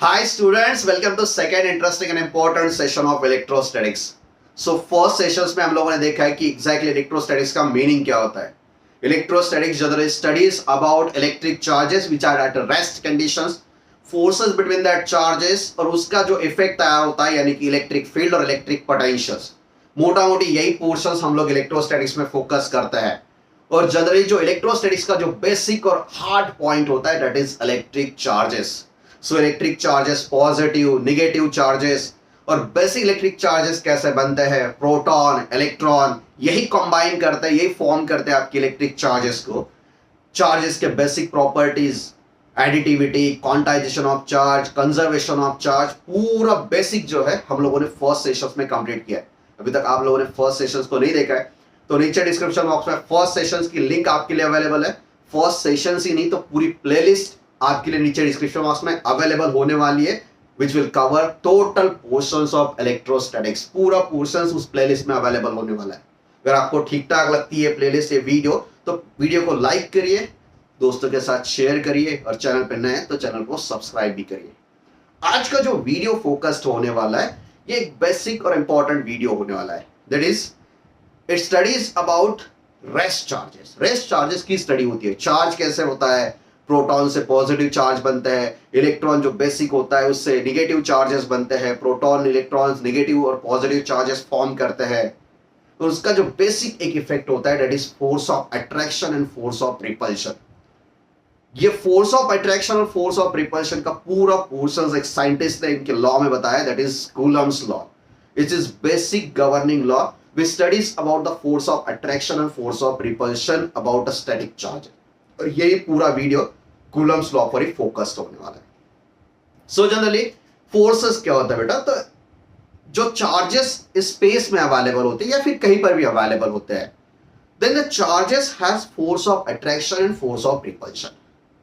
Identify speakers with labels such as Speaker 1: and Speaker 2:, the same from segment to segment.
Speaker 1: Hi students, welcome to second interesting and important session of electrostatics. So first sessions में हम लोगों ने देखा है कि exactly electrostatics का meaning क्या होता है. Electrostatics generally studies about electric charges which are at rest conditions, forces between that charges और उसका जो effect आया होता है यानी कि electric field और electric potentials. मोटा मोटी यही portions हम लोग electrostatics में focus करते हैं. और जनरली जो इलेक्ट्रोस्टैटिक्स का जो बेसिक और हार्ड पॉइंट होता है that is electric charges. So electric charges positive negative charges और बेसिक इलेक्ट्रिक चार्जेस कैसे बनते हैं, प्रोटॉन इलेक्ट्रॉन यही कंबाइन करते हैं, यही फॉर्म करते हैं आपके इलेक्ट्रिक चार्जेस को. चार्जेस के basic properties, additivity, quantization of charge, conservation of charge, पूरा बेसिक जो है हम लोगों ने फर्स्ट सेशंस में कंप्लीट किया है. अभी तक आप लोगों ने फर्स्ट सेशंस को नहीं देखा है तो नीचे डिस्क्रिप्शन बॉक्स में फर्स्ट सेशंस की लिंक आपके लिए अवेलेबल है. फर्स्ट सेशंस ही नहीं तो पूरी प्लेलिस्ट आपके लिए नीचे डिस्क्रिप्शन बॉक्स में अवेलेबल होने वाली है which will cover total portions of electrostatics. पूरा पोर्शंस उस प्लेलिस्ट में अवेलेबल होने वाला है. अगर आपको ठीक ठाक लगती है प्लेलिस्ट ये वीडियो तो वीडियो को लाइक करिए, दोस्तों के साथ शेयर करिए और चैनल पर नए हैं तो चैनल को सब्सक्राइब भी करिए. आज का जो वीडियो फोकस्ड होने वाला है ये एक बेसिक और इंपॉर्टेंट वीडियो होने वाला है. That is it studies about rest charges. Rest charges की स्टडी होती है. चार्ज कैसे होता है, प्रोटॉन से पॉजिटिव चार्ज बनते हैं, इलेक्ट्रॉन जो बेसिक होता है उससे नेगेटिव चार्जेस बनते हैं, प्रोटॉन इलेक्ट्रॉन्स नेगेटिव और पॉजिटिव चार्जेस फॉर्म करते हैं. तो उसका जो बेसिक एक इफेक्ट होता है that is force of attraction and force of repulsion. ये फोर्स ऑफ अट्रैक्शन और फोर्स ऑफ रिपल्शन का पूरा पोर्शन एक साइंटिस्ट ने इनके लॉ में बताया that is Coulomb's law. It is basic governing law which studies about the force of attraction and force of repulsion about a static charge. और यही पूरा वीडियो कूलम्स लॉ पर ही फोकस्ड होने वाला है. सो जनरली फोर्सेस क्या होता है बेटा, तो जो चार्जेस स्पेस में अवेलेबल होते हैं या फिर कहीं पर भी अवेलेबल होते हैं then the charges has force of attraction and force of repulsion.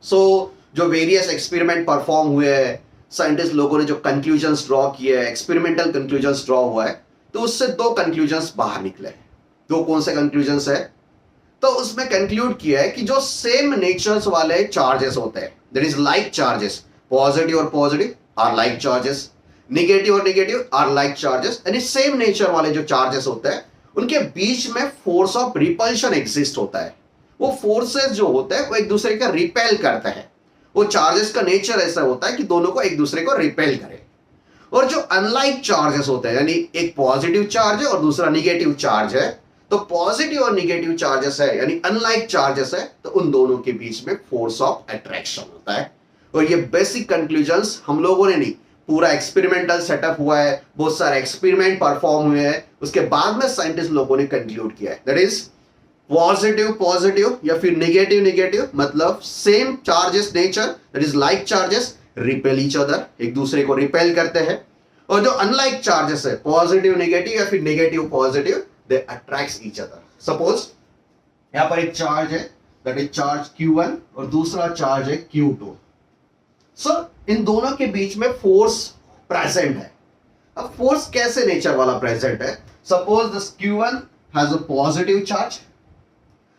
Speaker 1: So जो वेरियस एक्सपेरिमेंट परफॉर्म हुए हैं, साइंटिस्ट लोगों ने जो कंक्लूजन्स ड्रॉ किए हैं, एक्सपेरिमेंटल कंक्लूजन्स ड्रॉ हुआ है तो उससे दो कंक्लूजन्स बाहर निकले. दो कौन से कंक्लूजन्स है, तो उसमें कंक्लूड किया है कि जो सेम नेचर्स वाले चार्जेस होते हैं that is like charges, positive और positive are like charges, negative और नेगेटिव आर लाइक चार्जेस, यानी सेम नेचर वाले जो चार्जेस होते हैं उनके बीच में फोर्स ऑफ रिपल्शन एग्जिस्ट होता है. वो फोर्सेस जो होते हैं वो एक दूसरे का रिपेल करते हैं. वो चार्जेस का नेचर ऐसा होता है कि दोनों को एक दूसरे को रिपेल करे. और जो अनलाइक चार्जेस होते हैं यानी एक पॉजिटिव चार्ज है और दूसरा नेगेटिव चार्ज है, तो पॉजिटिव और नेगेटिव चार्जेस है यानी अनलाइक चार्जेस है तो उन दोनों के बीच में फोर्स ऑफ अट्रैक्शन होता है. और ये बेसिक कंक्लूजन्स हम लोगों ने नहीं, पूरा एक्सपेरिमेंटल सेटअप हुआ है, बहुत सारे एक्सपेरिमेंट परफॉर्म हुए हैं, उसके बाद में साइंटिस्ट लोगों ने कंक्लूड किया है दैट इज पॉजिटिव पॉजिटिव या फिर नेगेटिव नेगेटिव, मतलब same charges nature that is like charges repel each other, एक दूसरे को रिपेल करते हैं. और जो अनलाइक चार्जेस है पॉजिटिव नेगेटिव या फिर negative positive they attract each other. Suppose यहां पर एक चार्ज है दैट इज चार्ज Q1 और दूसरा चार्ज है Q2. सो इन दोनों के बीच में फोर्स प्रेजेंट है. अब फोर्स कैसे नेचर वाला प्रेजेंट है, suppose this Q1 has a positive charge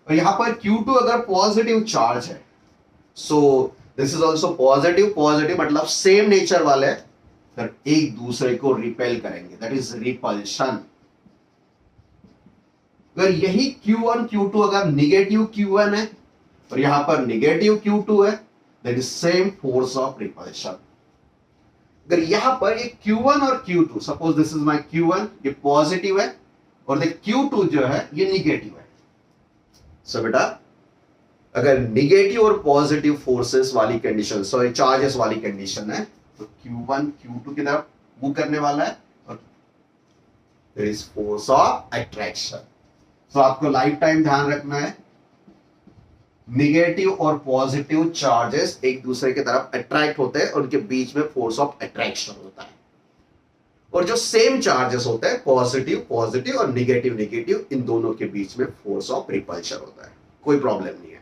Speaker 1: और यहां पर Q2 अगर पॉजिटिव चार्ज है, so this is also positive positive, मतलब सेम नेचर वाले फिर एक दूसरे को रिपेल करेंगे दैट इज रिपल्शन. अगर यही Q1 Q2 अगर निगेटिव Q1 है और यहां पर निगेटिव Q2 है that is same force of repulsion. अगर यहां पर ये Q1 और Q2, suppose this is my Q1, ये पॉजिटिव है और Q2 जो है ये निगेटिव है. सो बेटा अगर निगेटिव और पॉजिटिव फोर्सेस वाली कंडीशन, सॉरी चार्जेस वाली कंडीशन है तो Q1 Q2 की तरफ मूव करने वाला है और there is force of attraction. तो आपको लाइफ टाइम ध्यान रखना है निगेटिव और पॉजिटिव चार्जेस एक दूसरे की तरफ अट्रैक्ट होते हैं और उनके बीच में फोर्स ऑफ अट्रैक्शन होता है. और जो सेम चार्जेस होते हैं पॉजिटिव पॉजिटिव और नेगेटिव नेगेटिव, इन दोनों के बीच में फोर्स ऑफ रिपल्शन होता है. कोई प्रॉब्लम नहीं है.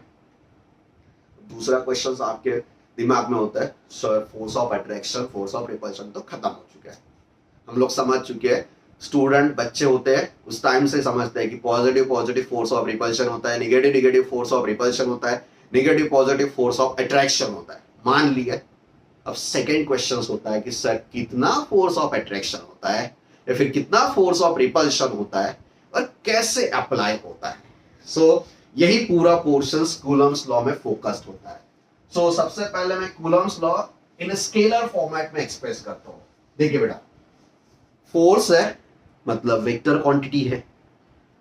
Speaker 1: दूसरा क्वेश्चन आपके दिमाग में होता है force of attraction force of repulsion तो खत्म हो चुका है, हम लोग समझ चुके हैं. स्टूडेंट बच्चे होते हैं उस टाइम से समझते हैं कि positive positive force of repulsion होता है, negative negative force of repulsion होता है, negative positive force of attraction होता है. मान लिया अब सेकेंड क्वेश्चन होता है कि सर कितना फोर्स ऑफ अट्रैक्शन होता है या फिर कितना फोर्स ऑफ रिपल्शन होता है और कैसे अप्लाई होता है। सो यही पूरा पोर्शन कूलम्स लॉ में फोकस्ड होता है। सो सबसे पहले मैं Coulomb's law in scalar format में एक्सप्रेस करता हूं। देखिए बेटा, फोर्स है मतलब वेक्टर क्वांटिटी है,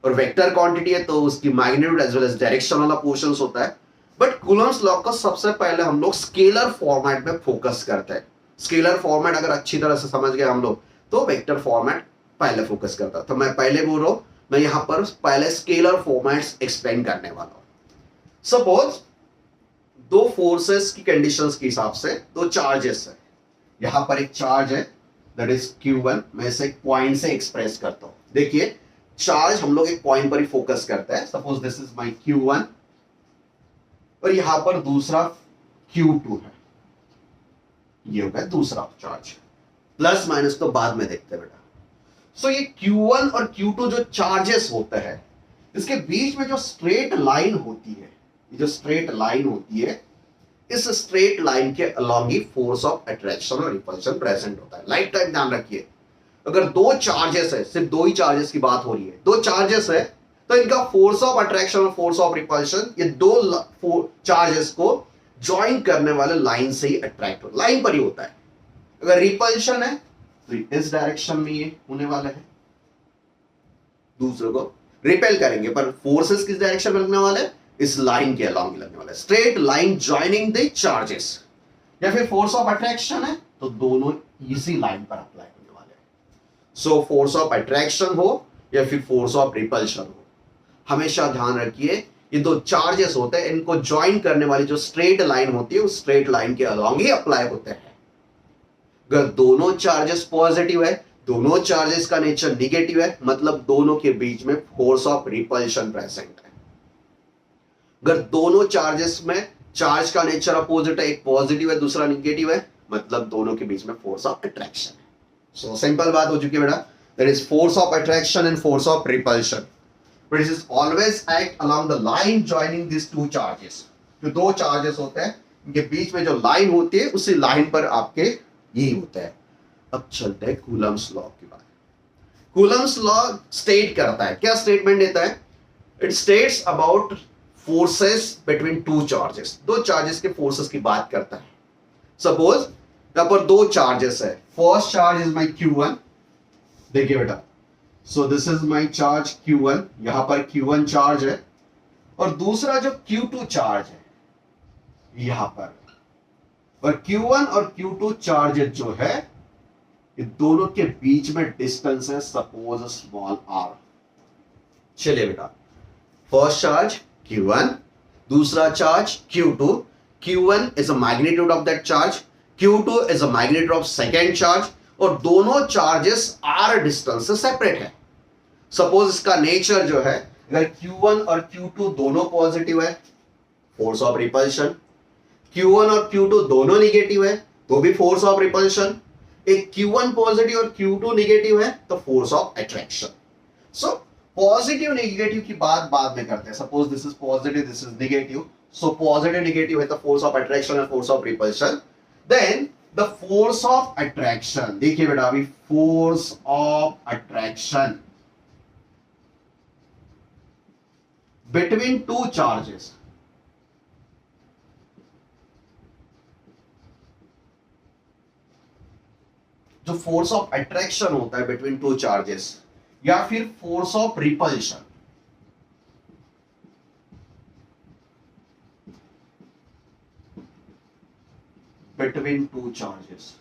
Speaker 1: और वेक्टर क्वांटिटी है तो उसकी magnitude as well as direction वाला पोर्शन होता है। बट कूलम्स लॉ का सबसे पहले हम लोग स्केलर फॉर्मेट में फोकस करते हैं। स्केलर फॉर्मेट अगर अच्छी तरह से समझ गए हम लोग तो वेक्टर फॉर्मेट पहले फोकस करता। तो मैं पहले बोल रहा हूं, मैं यहां पर पहले स्केलर फॉर्मेट्स एक्सप्लेन करने वाला हूं। सपोज दो फोर्सेस की कंडीशंस के हिसाब से दो चार्जेस है। यहां पर एक चार्ज है दैट इज Q1, मैं इसे एक पॉइंट से एक्सप्रेस करता हूं। देखिए चार्ज हम लोग एक पॉइंट पर ही फोकस करते हैं। Suppose this is my Q1 और यहां पर दूसरा Q2 है। ये हो गया दूसरा चार्ज। प्लस माइनस तो बाद में देखते हैं बेटा। सो ये Q1 और Q2 जो चार्जेस होते हैं, इसके बीच में जो स्ट्रेट लाइन होती है, ये जो स्ट्रेट लाइन होती है, इस स्ट्रेट लाइन के along he force of attraction और रिपल्शन प्रेजेंट होता है। लाइफ टाइम ध्यान रखिए, अगर दो चार्जेस है, सिर्फ दो ही चार्जेस की बात हो रही है, दो चार्जेस है तो इनका फोर्स ऑफ अट्रैक्शन और फोर्स ऑफ रिपल्शन ये दो चार्जेस को ज्वाइन करने वाले लाइन से ही अट्रैक्ट हो, लाइन पर ही होता है। अगर रिपल्शन है तो इस डायरेक्शन में ये होने वाला है, दूसरे को रिपेल करेंगे, पर फोर्सेस किस डायरेक्शन में लगने वाले, इस लाइन के अलोंग लगने वाला है। Straight line joining the charges. या फिर फोर्स ऑफ अट्रैक्शन है तो दोनों इसी लाइन पर अप्लाई होने वाले हैं। सो फोर्स ऑफ अट्रैक्शन हो या फिर फोर्स ऑफ रिपल्शन हो, हमेशा ध्यान रखिए ये दो चार्जेस होते हैं, इनको ज्वाइन करने वाली जो स्ट्रेट लाइन होती है उस स्ट्रेट लाइन के अलोंग ही अप्लाई होते हैं। अगर दोनों चार्जेस पॉजिटिव है, दोनों चार्जेस का नेचर निगेटिव है, मतलब दोनों के बीच में फोर्स ऑफ रिपल्शन प्रेजेंट है। अगर दोनों चार्जेस में चार्ज का नेचर अपोजिट है, एक पॉजिटिव है दूसरा निगेटिव है, मतलब दोनों के बीच में फोर्स ऑफ अट्रैक्शन है। सो सिंपल बात हो चुकी है बेटा, that is force of attraction and force of repulsion, but it is always act along the line joining this two charges. जो दो चार्जेस होते हैं इनके बीच में जो लाइन होती है उसी लाइन पर आपके यही होता है। अब चलते हैं कूलम्स लॉ की बात। कूलम्स लॉ स्टेट करता है, क्या स्टेटमेंट देता है, it states about forces between two charges. दो चार्जेस के फोर्सेस की बात करता है। सपोज यहां पर दो चार्जेस है, first charge is my Q1, देखिए बेटा, so this is my charge Q1, यहां पर Q1 चार्ज है, और दूसरा जो Q2 चार्ज है यहां पर, और Q1 और Q2 चार्ज जो है ये दोनों के बीच में डिस्टेंस है सपोज स्मॉल r। चलिए बेटा, फर्स्ट चार्ज Q1, दूसरा charge Q2। Q1 is a magnitude of that charge, Q2 is a magnitude of second charge, और दोनों चार्जेस r डिस्टेंस से सेपरेट है। सपोज इसका नेचर जो है, अगर Q1 और Q2 दोनों पॉजिटिव है, फोर्स ऑफ रिपल्शन, Q1 और Q2 दोनों निगेटिव है तो भी फोर्स ऑफ रिपल्शन, एक Q1 पॉजिटिव और Q2 निगेटिव है तो force of attraction. So positive negative की बात बाद में करते हैं। Suppose this is positive, this is negative, so positive negative है तो force of attraction and force of repulsion. Then the force of attraction, देखिए बेटा अभी force of attraction between two charges, जो फोर्स ऑफ अट्रैक्शन होता है between two charges, या फिर force of repulsion, between two charges,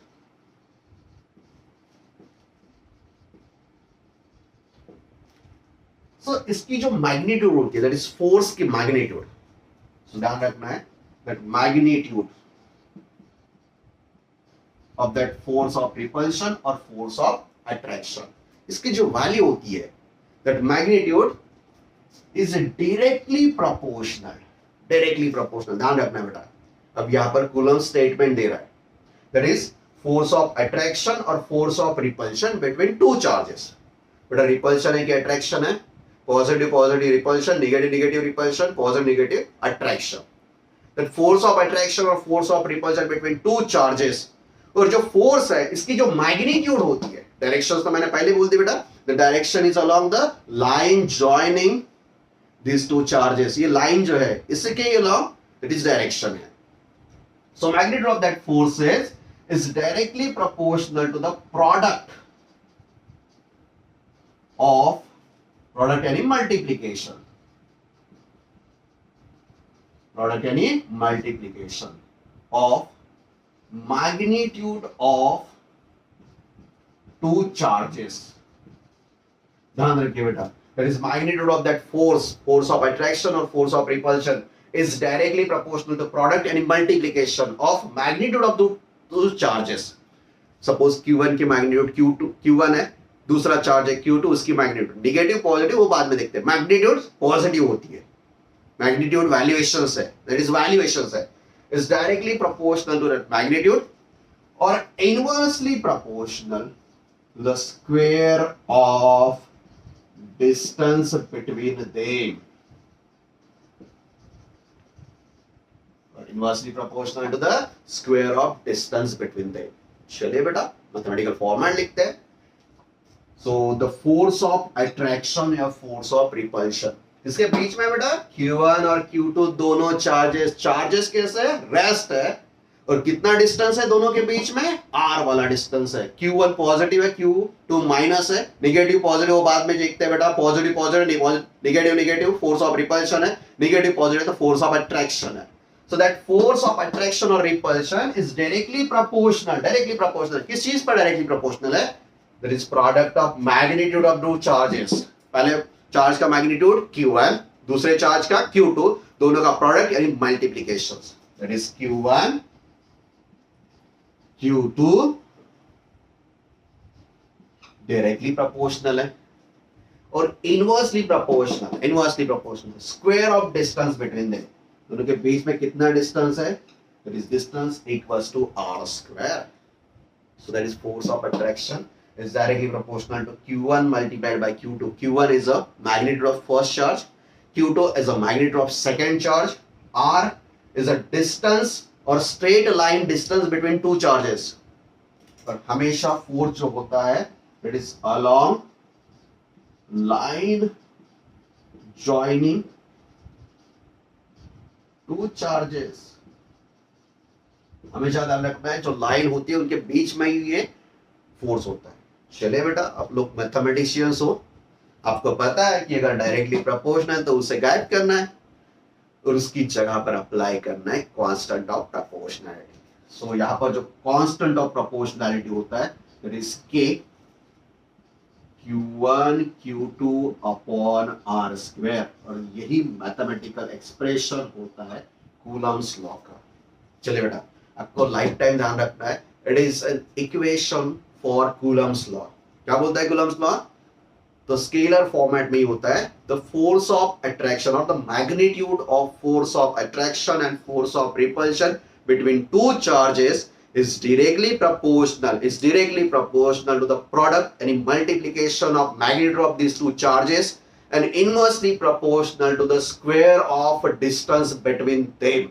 Speaker 1: so इसकी जो मैग्नीट्यूड होती है दैट इज फोर्स की मैग्नीट्यूड, सो ध्यान रखना है that magnitude of that force of repulsion or force of attraction, इसकी जो वैल्यू होती है that magnitude is directly proportional, directly proportional, ध्यान रखना बेटा। अब यहां पर कूलम्ब स्टेटमेंट दे रहा है that is force of attraction और force of repulsion between two charges। बेटा रिपल्शन है कि अट्रैक्शन है, positive positive repulsion, negative negative repulsion, positive negative attraction. That force of attraction और force of repulsion between two charges, और जो force है इसकी जो मैग्नीट्यूड होती है, डायरेक्शंस तो मैंने पहले बोल दी बेटा, the direction is along the line joining this two charges, ये लाइन जो है इसके अलोंग इट इज डायरेक्शन है. So magnitude of that forces is directly proportional to the product any multiplication of magnitude of two charges. ध्यान रखिए बेटा, that is magnitude of that force of attraction or force of repulsion is directly proportional to product any multiplication of magnitude of two charges. Suppose Q1 की magnitude Q1 है, दूसरा charge है Q2, उसकी magnitude negative positive वो बाद में देखते हैं, मैग्नीट्यूड पॉजिटिव होती है, मैग्नीट्यूड वैल्यूएशंस है, दैट इज वैल्यूएशंस है, is directly proportional to that magnitude और inversely proportional the square of distance between them, inversely proportional to the square of distance between them. चलिए बेटा मैथमेटिकल फॉर्मेट लिखते हैं. So the force of attraction या force of repulsion, इसके बीच में बेटा Q1 और Q2 दोनों चार्जेस कैसे रेस्ट है, और कितना डिस्टेंस है दोनों के बीच में, R वाला डिस्टेंस है. Q1 पॉजिटिव है, Q2 माइनस है, नेगेटिव पॉजिटिव वो बाद में देखते हैं बेटा, positive negative force of repulsion है, नेगेटिव पॉजिटिव तो फोर्स ऑफ अट्रैक्शन है. So that force of attraction or repulsion is directly proportional. किस चीज पर directly proportional है? That is product of magnitude of two charges. पहले चार्ज का magnitude Q1, दूसरे चार्ज का Q2, दोनों का प्रोडक्ट यानी multiplication. That is Q1, Q2 directly proportional है, और inversely proportional. Square of distance between them. दोनों के बीच में कितना डिस्टेंस है, that is distance equals to R square. So that is force of attraction is directly proportional to Q1 multiplied by Q2. Q1 is a magnitude of first charge, Q2 is a magnitude of second charge, R is a distance or straight line distance between two charges. पर हमेशा force जो होता है that is along line joining two charges. हमेशा ध्यान रखना है जो लाइन होती है उनके बीच में ही ये फोर्स होता है. चले बेटा आप लोग मैथमेटिशियंस हो, आपको पता है कि अगर डायरेक्टली प्रोपोर्शनल है तो उसे गायब करना है और उसकी जगह पर अप्लाई करना है कांस्टेंट ऑफ प्रोपोर्शनैलिटी. सो यहाँ पर जो कांस्टेंट ऑफ प्रोपोर्शनैलिटी होता है that is K Q1 Q2 upon R square, और यही मैथमेटिकल एक्सप्रेशन होता है कूलम्स लॉ का. चलिए बेटा आपको लाइफ टाइम ध्यान रखना है, it is an equation for Coulomb's law. क्या बोलता है कूलम्स लॉ? तो स्केलर फॉर्मेट में ही होता है, द फोर्स ऑफ अट्रैक्शन और the magnitude of force of attraction and force of repulsion between two charges is directly proportional to the product and multiplication of magnitude of these two charges and inversely proportional to the square of distance between them.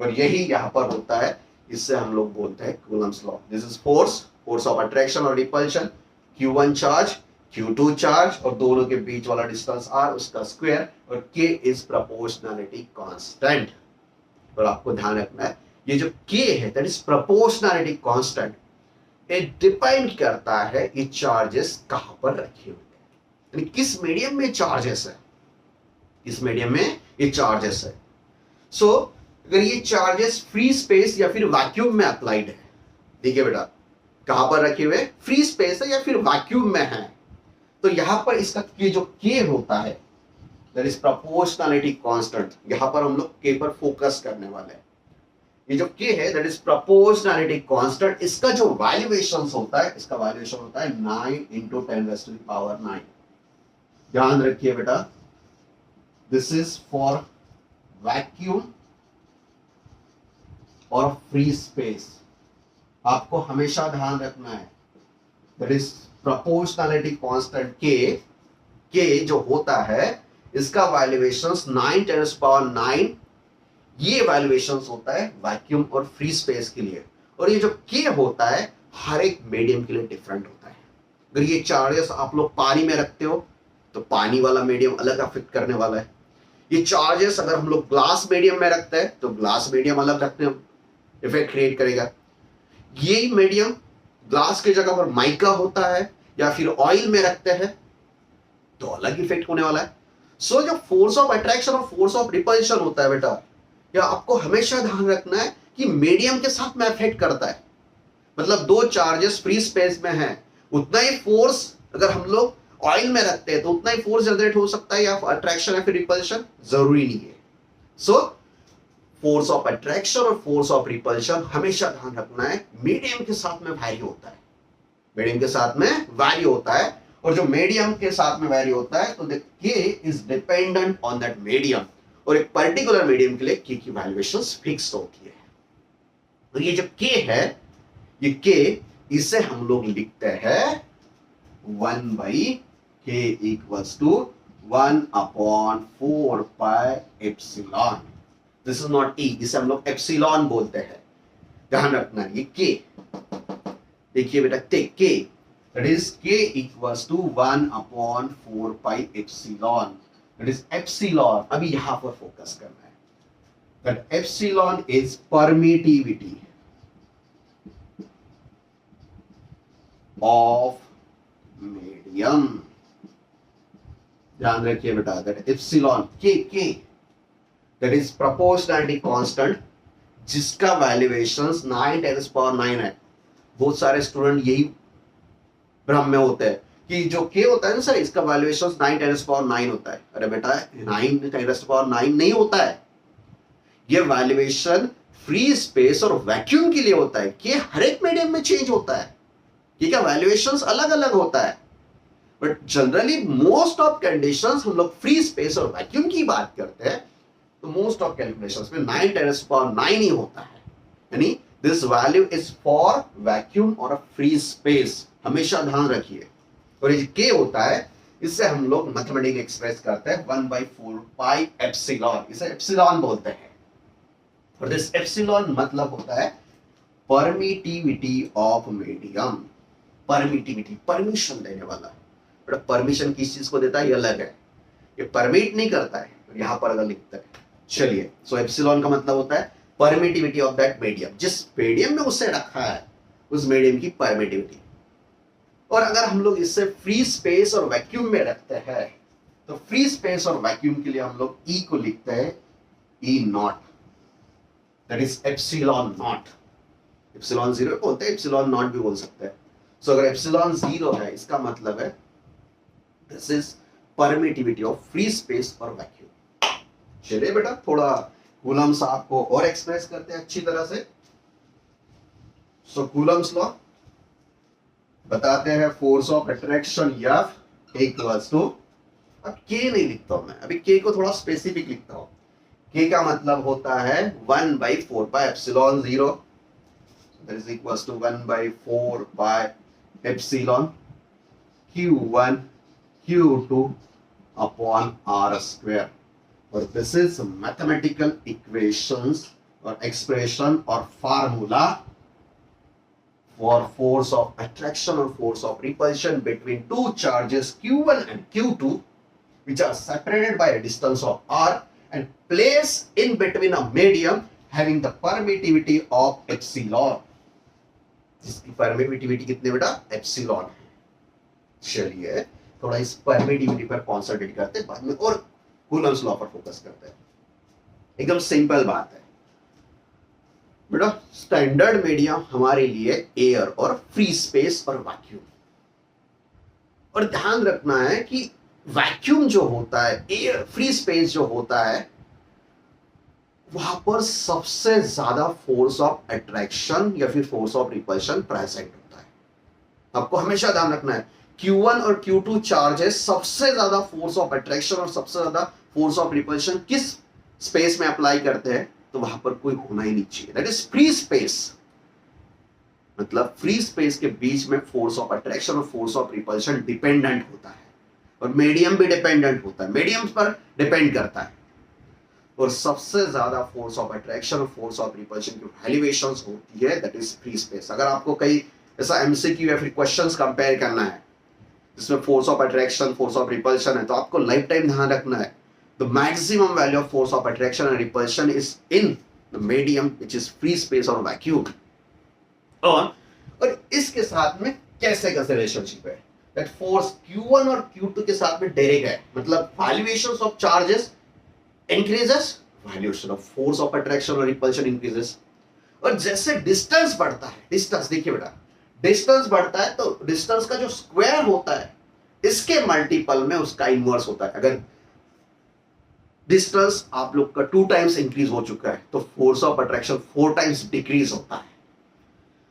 Speaker 1: और यही यहाँ पर होता है, इससे हम लोग बोलते हैं Coulomb's law. This is force of attraction और repulsion, Q1 charge Q2 charge और दोनों के बीच वाला डिस्टेंस R उसका स्क्वायर, और K इज प्रोपोर्शनैलिटी कांस्टेंट. और आपको ध्यान रखना है ये जो K है that is proportionality constant, it depend करता है ये चार्जेस कहां पर रखे हुए हैं, यानी किस मीडियम में चार्जेस है, किस मीडियम में ये चार्जेस है. सो अगर ये चार्जेस फ्री स्पेस या फिर वैक्यूम में अप्लाइड है, देखिए बेटा कहां पर रखे हुए, फ्री स्पेस है या फिर वैक्यूम में है, तो यहां पर इसका ये जो K होता है दैट इज प्रोपोर्शनैलिटी कांस्टेंट. यहां पर हम लोग K पर फोकस करने वाले हैं. ये जो K है दैट इज प्रोपोर्शनैलिटी कांस्टेंट, इसका जो वैल्यूएशन होता है, इसका वैल्यूएशन होता है 9 into 10⁻⁹. ध्यान रखिए बेटा, दिस इज फॉर वैक्यूम और फ्री स्पेस. आपको हमेशा ध्यान रखना है that is proportionality constant K जो होता है इसका वैल्यूएशन 9 10⁻⁹ ये वैल्यूएशंस होता है वैक्यूम और फ्री स्पेस के लिए। और ये जो के होता है हर एक मीडियम के लिए डिफरेंट होता है। अगर ये चार्जेस आप लोग पानी में रखते हो तो पानी वाला मीडियम अलग अफेक्ट करने वाला है। ये चार्जेस अगर हम लोग ग्लास मीडियम में रखते हैं तो ग्लास मीडियम अलग रखने इफेक्ट क्रिएट करेगा। ये मीडियम ग्लास की जगह पर माइका होता है या फिर ऑयल में रखते हैं तो अलग इफेक्ट होने वाला है। सो जो फोर्स ऑफ अट्रैक्शन और फोर्स ऑफ रिपल्शन होता है बेटा, या आपको हमेशा ध्यान रखना है कि मीडियम के साथ में अफेक्ट करता है। मतलब दो चार्जेस फ्री स्पेस में हैं, उतना ही फोर्स अगर हम लोग ऑयल में रखते हैं तो उतना ही फोर्स जनरेट हो सकता है, या अट्रैक्शन या फिर रिपल्शन जरूरी नहीं है। सो फोर्स ऑफ अट्रैक्शन और फोर्स ऑफ रिपल्शन हमेशा ध्यान रखना है मीडियम के साथ में वैरी होता है। मीडियम के साथ में वैरी होता है, और जो मीडियम के साथ में वैरी होता है तो द के is dependent on that medium, और एक पर्टिकुलर मीडियम के लिए के की वैल्यूएशंस फिक्स होती है। और ये जो के है, ये के इसे हम लोग लिखते हैं 1/k=1/4πε। दिस इज नॉट ई, इसे हम लोग एप्सिलॉन बोलते हैं। ध्यान रखना ये के, देखिए बेटा के that is k=1/4πε, that is epsilon। अभी यहां पर फोकस करना है that epsilon is permittivity of medium। ध्यान रखिए बेटा that epsilon k that is proportionality constant, जिसका वैल्यूएशंस 9 है। बहुत सारे स्टूडेंट यही भ्रम में होते हैं कि जो के होता है ना सर, इसका वैल्यूएशन 9 होता है। अरे बेटा 9 नहीं होता है, ये वैल्यूएशन फ्री स्पेस और वैक्यूम के लिए होता है। के हर एक मीडियम में चेंज होता है, ठीक है, वैल्यूएशंस अलग अलग होता है, but generally most of conditions हम लोग फ्री स्पेस और वैक्यूम की बात करते हैं तो मोस्ट ऑफ कैलकुलेशंस में 9 ही होता है। यानी this value is for vacuum और फ्री स्पेस, हमेशा ध्यान रखिए। और ये के होता है, इससे हम लोग मैथमेटिकली एक्सप्रेस करते हैं 1/4πε, इसे एप्सिलॉन बोलते हैं। और दिस एप्सिलॉन मतलब होता है permittivity of medium. Permittivity, permission देने वाला। बट परमिशन किस चीज को देता है ये अलग है, ये परमिट नहीं करता है, यहां पर अगर लिखता है। चलिए, सो एप्सिलॉन का मतलब होता है परमिटिविटी ऑफ दैट मीडियम, जिस मीडियम में उसे रखा है उस मीडियम की परमिटिविटी। और अगर हम लोग इससे फ्री स्पेस और वैक्यूम में रखते हैं तो फ्री स्पेस और वैक्यूम के लिए हम लोग ई को लिखते हैं e naught, that is epsilon naught. Epsilon 0 बोलते हैं, एप्सिलॉन नॉट भी बोल सकते हैं। सो अगर एप्सिलॉन 0 है, इसका मतलब है this is permittivity of free space और वैक्यूम। चलिए बेटा, थोड़ा कूलम्स आपको और एक्सप्रेस करते हैं अच्छी तरह से। सो कूलम्स लॉ बताते हैं force of attraction F equals to, अब के नहीं लिखता हूं मैं, अभी के को थोड़ा स्पेसिफिक लिखता हूं। के का मतलब होता है 1/4πε0, that is equals to 1/4πε Q1 Q2 upon R square। और दिस इज मैथमेटिकल इक्वेशंस और एक्सप्रेशन और formula for force of attraction or force of repulsion between two charges Q1 and Q2 which are separated by a distance of R and placed in between a medium having the permittivity of epsilon। जिसकी permittivity कितने बेटा, epsilon है। चलिए थोड़ा इस permittivity पर concentrate करते हैं, बाद में और कूलम्स लॉ पर फोकस करते हैं। एकदम सिंपल बात है बेटा, स्टैंडर्ड मीडियम हमारे लिए एयर और फ्री स्पेस और वैक्यूम। और ध्यान रखना है कि वैक्यूम जो होता है, एयर फ्री स्पेस जो होता है, वहां पर सबसे ज्यादा फोर्स ऑफ अट्रैक्शन या फिर फोर्स ऑफ रिपल्शन प्रेजेंट होता है। आपको हमेशा ध्यान रखना है Q1 और Q2 चार्जेस सबसे ज्यादा फोर्स ऑफ अट्रैक्शन और सबसे ज्यादा फोर्स ऑफ रिपल्शन किस स्पेस में अप्लाई करते हैं, तो वहां पर कोई होना ही नहीं चाहिए, दैट इज फ्री स्पेस। मतलब फ्री स्पेस के बीच में फोर्स ऑफ अट्रैक्शन और फोर्स ऑफ रिपल्शन डिपेंडेंट होता है, और मीडियम भी डिपेंडेंट होता है, मीडियम पर डिपेंड करता है। और सबसे ज्यादा फोर्स ऑफ अट्रैक्शन और फोर्स ऑफ रिपल्शन की वैल्यूएशंस होती है, दैट इज फ्री स्पेस। अगर आपको कई ऐसा एमसीक्यू या फिर क्वेश्चंस कंपेयर करना है जिसमें force of attraction force of repulsion है, तो आपको लाइफ टाइम ध्यान रखना है the maximum value of force of attraction and repulsion is in the medium which is free space और वैक्यूम। और इसके साथ में कैसे कैसे रिलेशनशिप है, दैट फोर्स Q1 और Q2 के साथ में डायरेक्ट है, मतलब valuations of charges increases, valuation of force of attraction और repulsion increases। और जैसे डिस्टेंस बढ़ता है, डिस्टेंस देखिए बेटा, डिस्टेंस बढ़ता है तो डिस्टेंस का जो स्क्वायर होता है इसके मल्टीपल में उसका इनवर्स होता है। अगर डिस्टेंस आप लोग का 2 टाइम्स इंक्रीज हो चुका है तो force of attraction 4 times decrease होता है।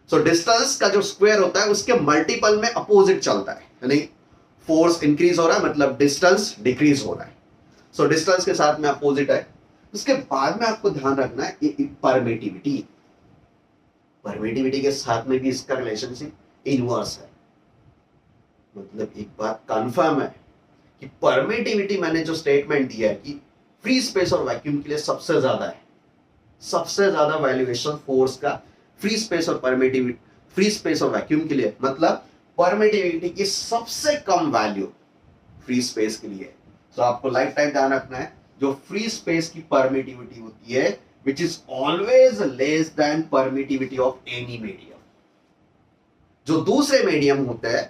Speaker 1: सो डिस्टेंस का जो स्क्वायर होता है उसके मल्टीपल में अपोजिट चलता है, यानी फोर्स इंक्रीज हो रहा है मतलब डिस्टेंस डिक्रीज हो रहा है। सो डिस्टेंस के साथ में अपोजिट है। उसके बाद में आपको ध्यान रखना है परमिटिविटी, परमिटिविटी के साथ में भी इसका रिलेशनशिप इनवर्स है। मतलब एक बात कंफर्म है कि परमिटिविटी मैंने जो स्टेटमेंट दिया है कि फ्री स्पेस और वैक्यूम के लिए सबसे ज्यादा है, सबसे ज्यादा वैल्यूएशन फोर्स का फ्री स्पेस और परमिटिविटी, फ्री स्पेस और वैक्यूम के लिए, मतलब परमिटिविटी की सबसे कम वैल्यू फ्री स्पेस के लिए। तो आपको लाइफ टाइम ध्यान रखना है जो फ्री स्पेस की परमिटिविटी होती है which is always less than permittivity of any medium. जो दूसरे मीडियम होते हैं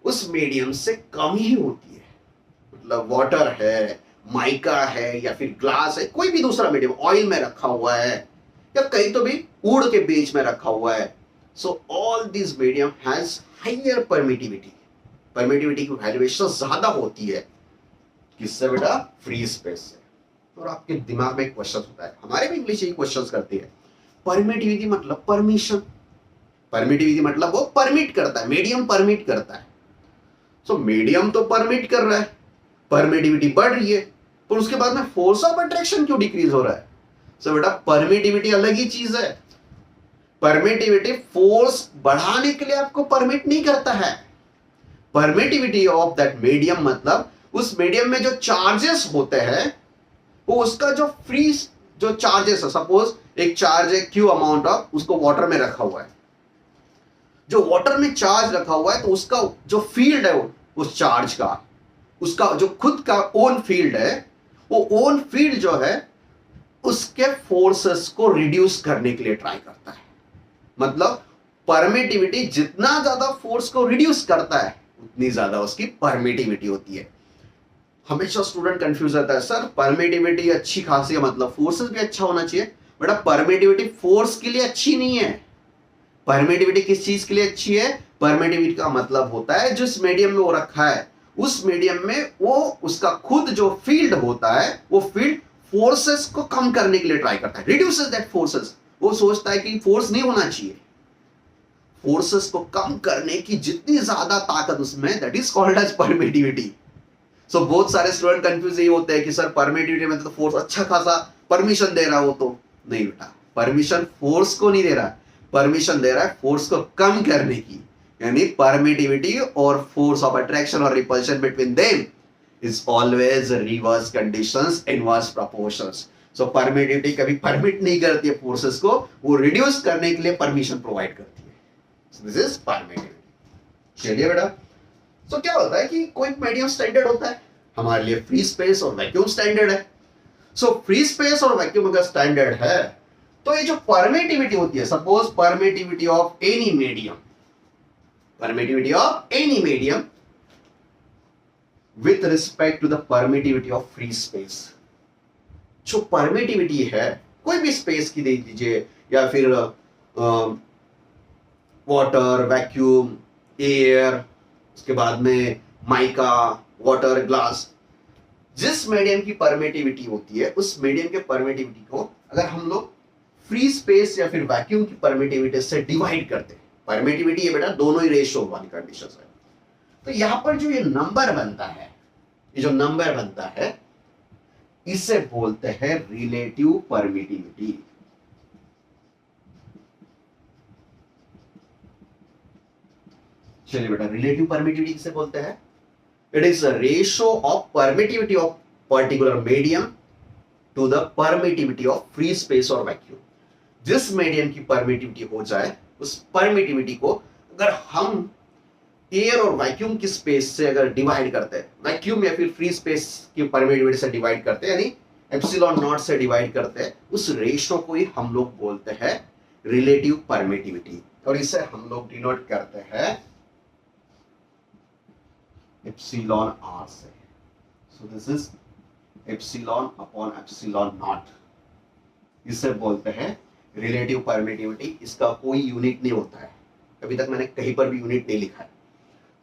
Speaker 1: उस मीडियम से कम ही होती है, मतलब वाटर है, माइका है या फिर ग्लास है, कोई भी दूसरा मीडियम, ऑयल में रखा हुआ है या कहीं तो भी वुड के बीच में रखा हुआ है। So all this medium has higher permittivity, permittivity की वैल्यूएशन ज्यादा होती है किससे बेटा, फ्री स्पेस से। और आपके दिमाग में एक क्वेश्चन होता है, हमारे भी इंग्लिश यही क्वेश्चंस करती है, परमिटिविटी मतलब परमिशन, परमिटिविटी मतलब वो परमिट करता है, मीडियम परमिट करता है। सो मीडियम तो परमिट कर रहा है, परमिटिविटी बढ़ रही है, पर उसके बाद में फोर्स ऑफ अट्रैक्शन क्यों डिक्रीज हो रहा है? सो बेटा परमिटिविटी अलग ही चीज है, परमिटिविटी फोर्स बढ़ाने के लिए आपको परमिट नहीं करता है। परमिटिविटी ऑफ दैट मीडियम मतलब उस मीडियम में जो चार्जेस होते हैं वो उसका जो फ्री जो चार्जेस है, सपोज एक चार्ज है क्यू अमाउंट ऑफ, उसको वाटर में रखा हुआ है, जो वाटर में चार्ज रखा हुआ है तो उसका जो फील्ड है उस चार्ज का, उसका जो खुद का ओन फील्ड है, वो ओन फील्ड जो है उसके फोर्सेस को रिड्यूस करने के लिए ट्राई करता है। मतलब परमिटिविटी जितना ज्यादा फोर्स को रिड्यूस करता है उतनी ज्यादा उसकी परमिटिविटी होती है। हमेशा स्टूडेंट कंफ्यूज रहता है, सर परमिटिविटी अच्छी खासी है मतलब फोर्सेस भी अच्छा होना चाहिए। बेटा परमिटिविटी फोर्स के लिए अच्छी नहीं है, परमिटिविटी किस चीज के लिए अच्छी है? परमिटिविटी का मतलब होता है जिस मीडियम में वो रखा है उस मीडियम में वो उसका खुद जो फील्ड होता है वो फील्ड फोर्सेस को कम करने के लिए ट्राई करता है, रिड्यूसेस दैट फोर्सेस। वो सोचता है कि फोर्स नहीं होना चाहिए, फोर्सेस को कम करने की जितनी ज्यादा ताकत उसमें, that is called as permittivity. So बहुत सारे स्टूडेंट कंफ्यूज ये होते हैं कि सर परमिटिविटी में तो फोर्स अच्छा खासा परमिशन दे रहा हो, तो नहीं बेटा, परमिशन फोर्स को नहीं दे रहा, परमिशन दे रहा है फोर्स को कम करने की, यानी परमिटिविटी और फोर्स ऑफ अट्रैक्शन और repulsion between them is always reverse conditions, inverse proportions. So permittivity कभी परमिट नहीं करती है फोर्सेस को, वो रिड्यूस करने के लिए परमिशन प्रोवाइड करती है। So this is permittivity. चलिए बेटा, तो क्या होता है कि कोई मीडियम स्टैंडर्ड होता है, हमारे लिए फ्री स्पेस और वैक्यूम स्टैंडर्ड है। सो फ्री स्पेस और वैक्यूम अगर स्टैंडर्ड है तो ये जो परमिटिविटी होती है, suppose permittivity of any medium, permittivity of any medium with respect to the permittivity of free space, जो परमिटिविटी है कोई भी स्पेस की दे दीजिए या फिर वाटर, वैक्यूम, एयर, उसके बाद में माइका, वाटर, ग्लास, जिस मीडियम की परमिटिविटी होती है उस मीडियम के परमिटिविटी को अगर हम लोग फ्री स्पेस या फिर वैक्यूम की परमिटिविटी से डिवाइड करते हैं, परमिटिविटी है बेटा दोनों ही रेशियो वाली कंडीशन है, तो यहां पर जो ये नंबर बनता है, ये जो नंबर बनता है इसे बोलते हैं रिलेटिव परमिटिविटी। चलिए बेटा, रिलेटिव परमिटिविटी किसे बोलते हैं? It is a ratio of permittivity of particular medium to the permittivity of free space और वैक्यूम। जिस मीडियम की परमिटिविटी हो जाए, उस परमिटिविटी को अगर हम एयर और वैक्यूम की स्पेस से अगर डिवाइड करते हैं, वैक्यूम या फिर फ्री स्पेस की परमिटिविटी से डिवाइड करते हैं, यानी एप्सिलॉन नॉट से डिवाइड करते हैं, उस रेशो को ही हम लोग बोलते हैं रिलेटिव परमिटिविटी, और इसे हम लोग डिनोट करते हैं एप्सिलॉन आर से। So this is epsilon upon epsilon not, इसे बोलते हैं रिलेटिव परमिटिविटी। इसका कोई यूनिट नहीं होता है, अभी तक मैंने कहीं पर भी यूनिट नहीं लिखा है।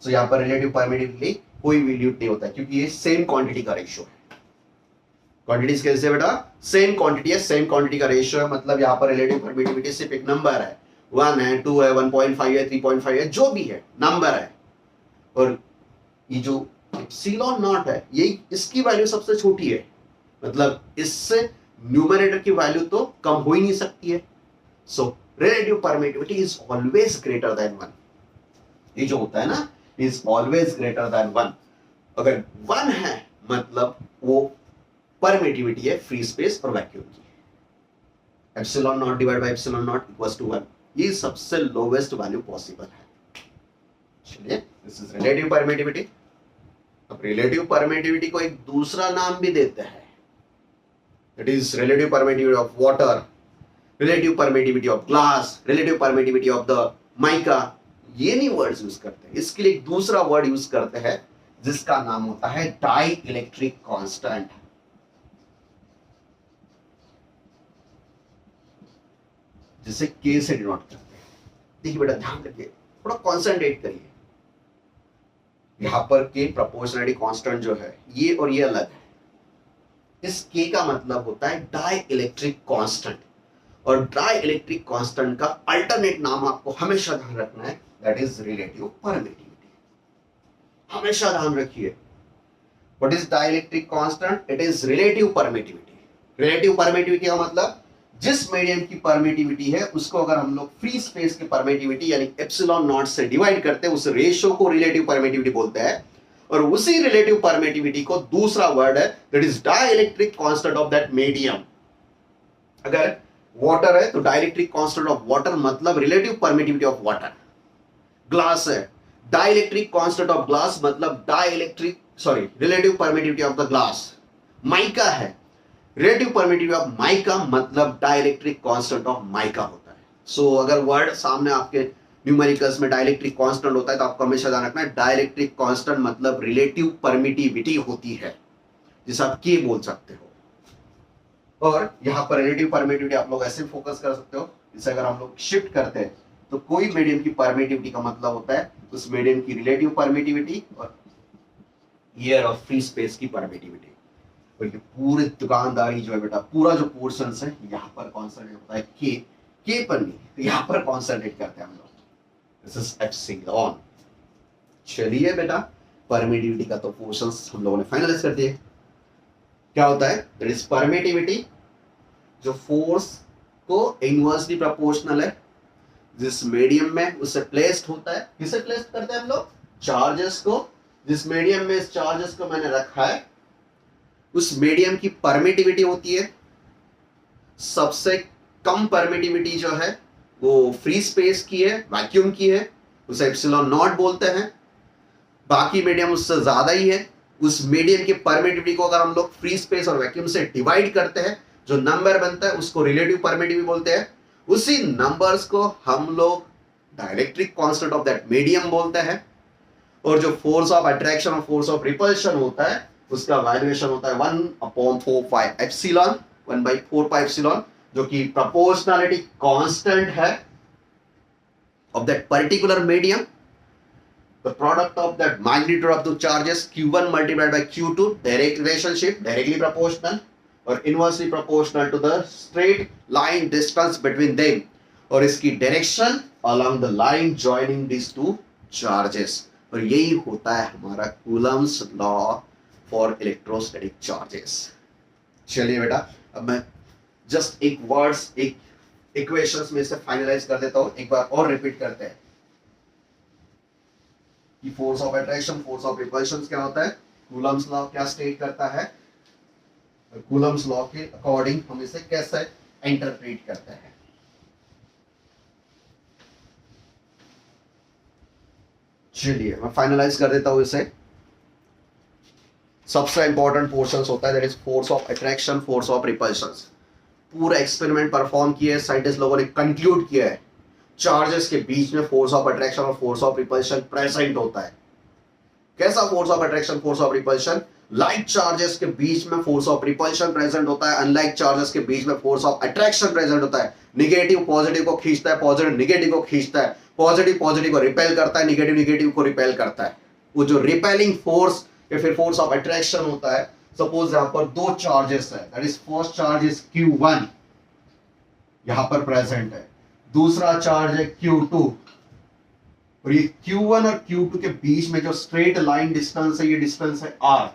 Speaker 1: सो यहाँ पर रिलेटिव परमिटिविटी कोई यूनिट नहीं होता है, क्योंकि ये सेम क्वांटिटी का रेशियो है। क्वांटिटीज कैसे बेटा? सेम क्वांटिटी है, सेम क्वांटिटी का रेशियो है, मतलब यहाँ पर रिलेटिव परमिटिविटी सिर्फ एक नंबर है, 1 है, 2 है, 1.5 है, 3.5 है, जो भी है नंबर है। और ये जो एप्सिलॉन नॉट है, ये इसकी वैल्यू सबसे छोटी है, मतलब इससे न्यूमरेटर की वैल्यू तो कम हो ही नहीं सकती है। So relative permittivity is always greater than 1। ये जो होता है ना, इज ऑलवेज ग्रेटर देन 1। अगर 1 है मतलब वो परमिटिविटी है फ्री स्पेस और वैक्यूम की। Epsilon naught divide by epsilon naught equals to 1, ये सबसे लोवेस्ट वैल्यू पॉसिबल है। चलिए, दिस इज रिलेटिव परमिटिविटी। अब रिलेटिव परमिटिविटी को एक दूसरा नाम भी देते हैं, it is relative permittivity of water, relative permittivity of glass, relative permittivity of the mica. ये नहीं वर्ड्स यूज करते, इसके लिए एक दूसरा वर्ड यूज करते हैं जिसका नाम होता है डाई इलेक्ट्रिक कांस्टेंट। जिसे के से डिनोट करते हैं। देखिए बेटा, ध्यान रखिए, थोड़ा कॉन्सेंट्रेट करिए। यहां पर के प्रोपोर्शनलिटी कांस्टेंट जो है, ये और ये अलग है। इस के का मतलब होता है डाई इलेक्ट्रिक कांस्टेंट, और डाई इलेक्ट्रिक कांस्टेंट का अल्टरनेट नाम आपको हमेशा ध्यान रखना है, दैट इज रिलेटिव परमिटिविटी। हमेशा ध्यान रखिए, what is dielectric constant? It is relative permittivity. Relative permittivity का मतलब जिस मीडियम की परमिटिविटी है उसको अगर हम लोग फ्री स्पेस की परमिटिविटी यानी एप्सिलॉन नॉट से डिवाइड करते हैं, उस रेशियो को रिलेटिव परमिटिविटी बोलते हैं। और उसी रिलेटिव परमिटिविटी को दूसरा वर्ड है, that is dielectric constant of that medium. अगर वाटर है तो डाइलेक्ट्रिक कांस्टेंट ऑफ वाटर मतलब relative permittivity of water. Glass है, डाइलेक्ट्रिक कांस्टेंट ऑफ ग्लास मतलब relative permittivity of the glass. Mica है, रिलेटिव परमिटिविटी ऑफ माइका मतलब dielectric constant of mica होता है। सो अगर वर्ड सामने आपके न्यूमेरिकल्स में डाइलेक्ट्रिक कांस्टेंट होता है तो आपको हमेशा ध्यान रखना है डाइलेक्ट्रिक कांस्टेंट मतलब रिलेटिव परमिटिविटी होती है, जिसे आप के बोल सकते हो। और यहां पर रिलेटिव परमिटिविटी आप लोग ऐसे फोकस कर सकते हो, इसे अगर हम लोग शिफ्ट करते हैं तो कोई मीडियम की परमिटिविटी का मतलब होता है उस मीडियम की रिलेटिव परमिटिविटी और एयर और फ्री स्पेस की परमिटिविटी। और ये पूरी दुकानदारी जो है बेटा, पूरा जो पोर्शन है यहाँ पर कॉन्सेंट्रेट होता है के पर नहीं, तो यहाँ पर कॉन्सेंट्रेट करते हैं हम लोग, दिस इज एप्सिलॉन। चलिए बेटा, परमिटिविटी का तो पोर्शंस हम लोगों ने फाइनलाइज कर दिए। क्या होता है? दैट इज परमिटिविटी जो फोर्स को इनवर्सली प्रोपोर्शनल है, जिस मीडियम में उससे प्लेस्ड होता है। किसे प्लेस्ड करते हैं हम लोग? चार्जेस को। जिस मीडियम में इस चार्जेस को मैंने रखा है उस मीडियम की परमिटिविटी होती है, सबसे कम परमिटिविटी जो है वो फ्री स्पेस की है, वैक्यूम की है, उसे एप्सिलॉन नॉट बोलते हैं। बाकी मीडियम उससे ज्यादा ही है। उस मीडियम की परमिटिविटी को अगर हम लोग फ्री स्पेस और वैक्यूम से डिवाइड करते हैं, जो नंबर बनता है उसको रिलेटिव परमिटिविटी बोलते हैं। उसी नंबर्स को हम लोग dielectric constant of that medium बोलते हैं। और जो फोर्स ऑफ अट्रैक्शन और फोर्स ऑफ रिपल्शन होता है उसका वैल्यूएशन होता है 1/4 एप्सिलॉन, 1/4 एप्सिलॉन, जो कि प्रोपोर्शनलिटी कांस्टेंट है of that particular medium. The product of that magnitude of the charges Q1 multiplied by Q2, direct relationship, directly proportional or inversely proportional to the straight line distance between them, और इसकी direction along the line joining these two charges। और यही होता है हमारा Coulomb's law for electrostatic charges. चलिए बेटा, अब मैं जस्ट एक वर्ड्स, एक इक्वेशंस में से फाइनलाइज कर देता हूं, एक बार और रिपीट करते हैं कि force of attraction, force of repulsion क्या होता है। कूलम्स लॉ क्या स्टेट करता है? कूलम्स लॉ के अकॉर्डिंग हम इसे कैसे इंटरप्रेट करते हैं। चलिए मैं फाइनलाइज कर देता हूं इसे। सबसे इंपॉर्टेंट पोर्शंस होता है that is force of attraction, force of repulsion. पूरा एक्सपेरिमेंट परफॉर्म किया है, साइंटिस्ट लोगों ने कंक्लूड किया है चार्जेस के बीच में फोर्स ऑफ अट्रैक्शन और फोर्स ऑफ रिपल्शन प्रेजेंट होता है। कैसा force of attraction, force of repulsion? Like charges के बीच में फोर्स ऑफ रिपल्शन प्रेजेंट होता है, अनलाइक चार्जेस के बीच में फोर्स ऑफ अट्रैक्शन प्रेजेंट होता है। निगेटिव पॉजिटिव को खींचता है, पॉजिटिव निगेटिव को खींचता है, पॉजिटिव पॉजिटिव को रिपेल करता है, निगेटिव निगेटिव को रिपेल करता है। वो जो रिपेलिंग फोर्स या फिर फोर्स ऑफ अट्रैक्शन होता है, सपोज यहां पर दो चार्जेस है, that is first charge is Q1 यहां पर प्रेजेंट है, दूसरा चार्ज है Q2, और ये Q1 और Q2 के बीच में जो स्ट्रेट लाइन डिस्टेंस है, ये डिस्टेंस है R।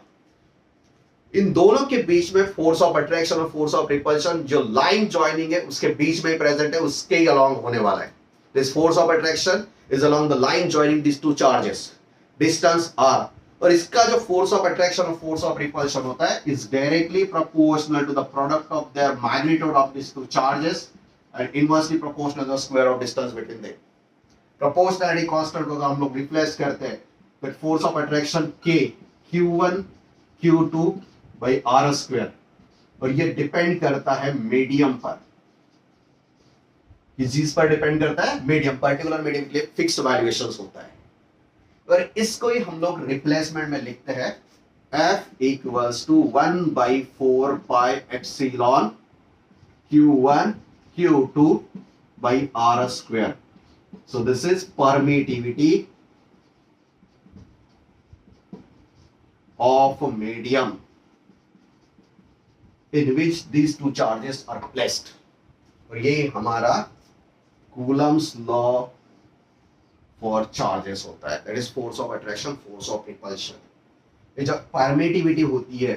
Speaker 1: इन दोनों के बीच में फोर्स ऑफ अट्रैक्शन और फोर्स ऑफ रिपल्शन जो लाइन ज्वाइनिंग है उसके बीच में प्रेजेंट है, उसके ही अलोंग होने वाला है। This force of attraction is along the line joining this two charges, distance R। और इसका जो फोर्स ऑफ अट्रैक्शन और फोर्स ऑफ रिपल्शन होता है is directly proportional to the product of their magnitude of this two charges and inversely proportional to the square of distance between them. Proportionality constant को हम लोग replace करते हैं तो force of attraction K Q1 Q2 by R square, और ये depend करता है मीडियम पर। किस चीज पर डिपेंड करता है? मीडियम, पर्टिकुलर मीडियम के लिए फिक्स्ड वैल्यूएशंस होता है। और इसको ही हम लोग रिप्लेसमेंट में लिखते हैं F equals to 1/4 pi epsilon Q1 Q2 by R square. So this is permittivity of medium in which these two charges are placed। और ये हमारा कूलम्स लॉ फॉर चार्जेस होता है, that is force of attraction, force of repulsion. ये जब permittivity होती है,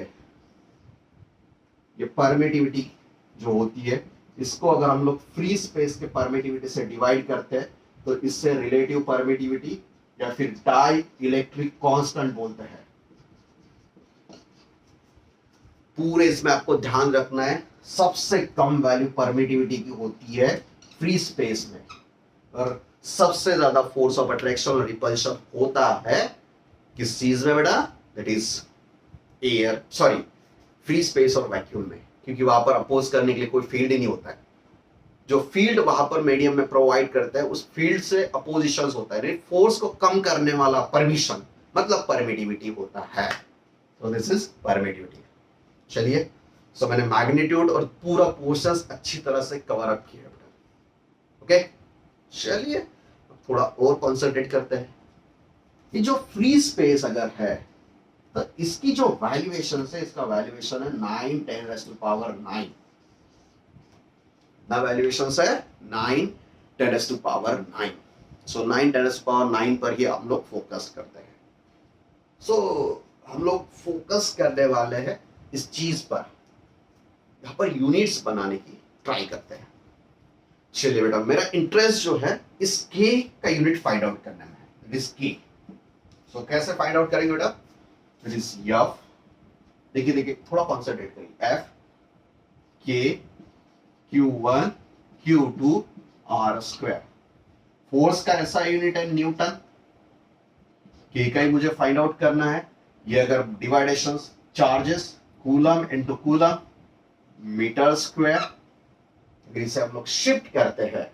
Speaker 1: ये परमिटिविटी जो होती है, इसको अगर हम लोग फ्री स्पेस के परमिटिविटी से डिवाइड करते हैं तो इससे रिलेटिव परमिटिविटी या फिर डाई इलेक्ट्रिक कांस्टेंट बोलते हैं। पूरे इसमें आपको ध्यान रखना है सबसे कम वैल्यू परमिटिविटी की होती है फ्री स्पेस में, और सबसे ज्यादा फोर्स ऑफ अट्रैक्शन और रिपल्शन होता है किस चीज में बेटा? That is air, sorry free space और वैक्यूम में, क्योंकि वहां पर अपोज करने के लिए कोई फील्ड ही नहीं होता है। जो फील्ड वहां पर मीडियम में प्रोवाइड करता है उस फील्ड से अपोजिशन होता है, फोर्स को कम करने वाला परमिशन मतलब परमिटिविटी होता है। तो दिस इज परमिटिविटी। चलिए, सो मैंने मैग्नीट्यूड और पूरा पोर्शंस अच्छी तरह से कवर अप किया। ओके, चलिए थोड़ा और कॉन्सेंट्रेट करते हैं। ये जो फ्री स्पेस अगर है तो इसकी जो वैल्यूएशन है, इसका वैल्यूएशन है 9 10⁻⁹ द वैल्यूएशन है 9 10⁻⁹। सो 9 10⁻⁹ पर ही हम लोग फोकस करते हैं। सो हम लोग फोकस करने वाले हैं इस चीज पर, यहां पर यूनिट्स बनाने की ट्राई करते हैं। चलिए बेटा, मेरा इंटरेस्ट जो है इस के का यूनिट फाइंड आउट करने में है, दिस के। सो कैसे फाइंड आउट करेंगे बेटा? इट इज एफ, देखिए देखिए थोड़ा कॉन्सेंट्रेट करिए, एफ के Q1 Q2 R square. Force का ऐसा यूनिट है न्यूटन, के का ही मुझे फाइंड आउट करना है। ये अगर डिवाइडेशन charges coulomb into coulomb metre square, अगर इसे हम लोग शिफ्ट करते हैं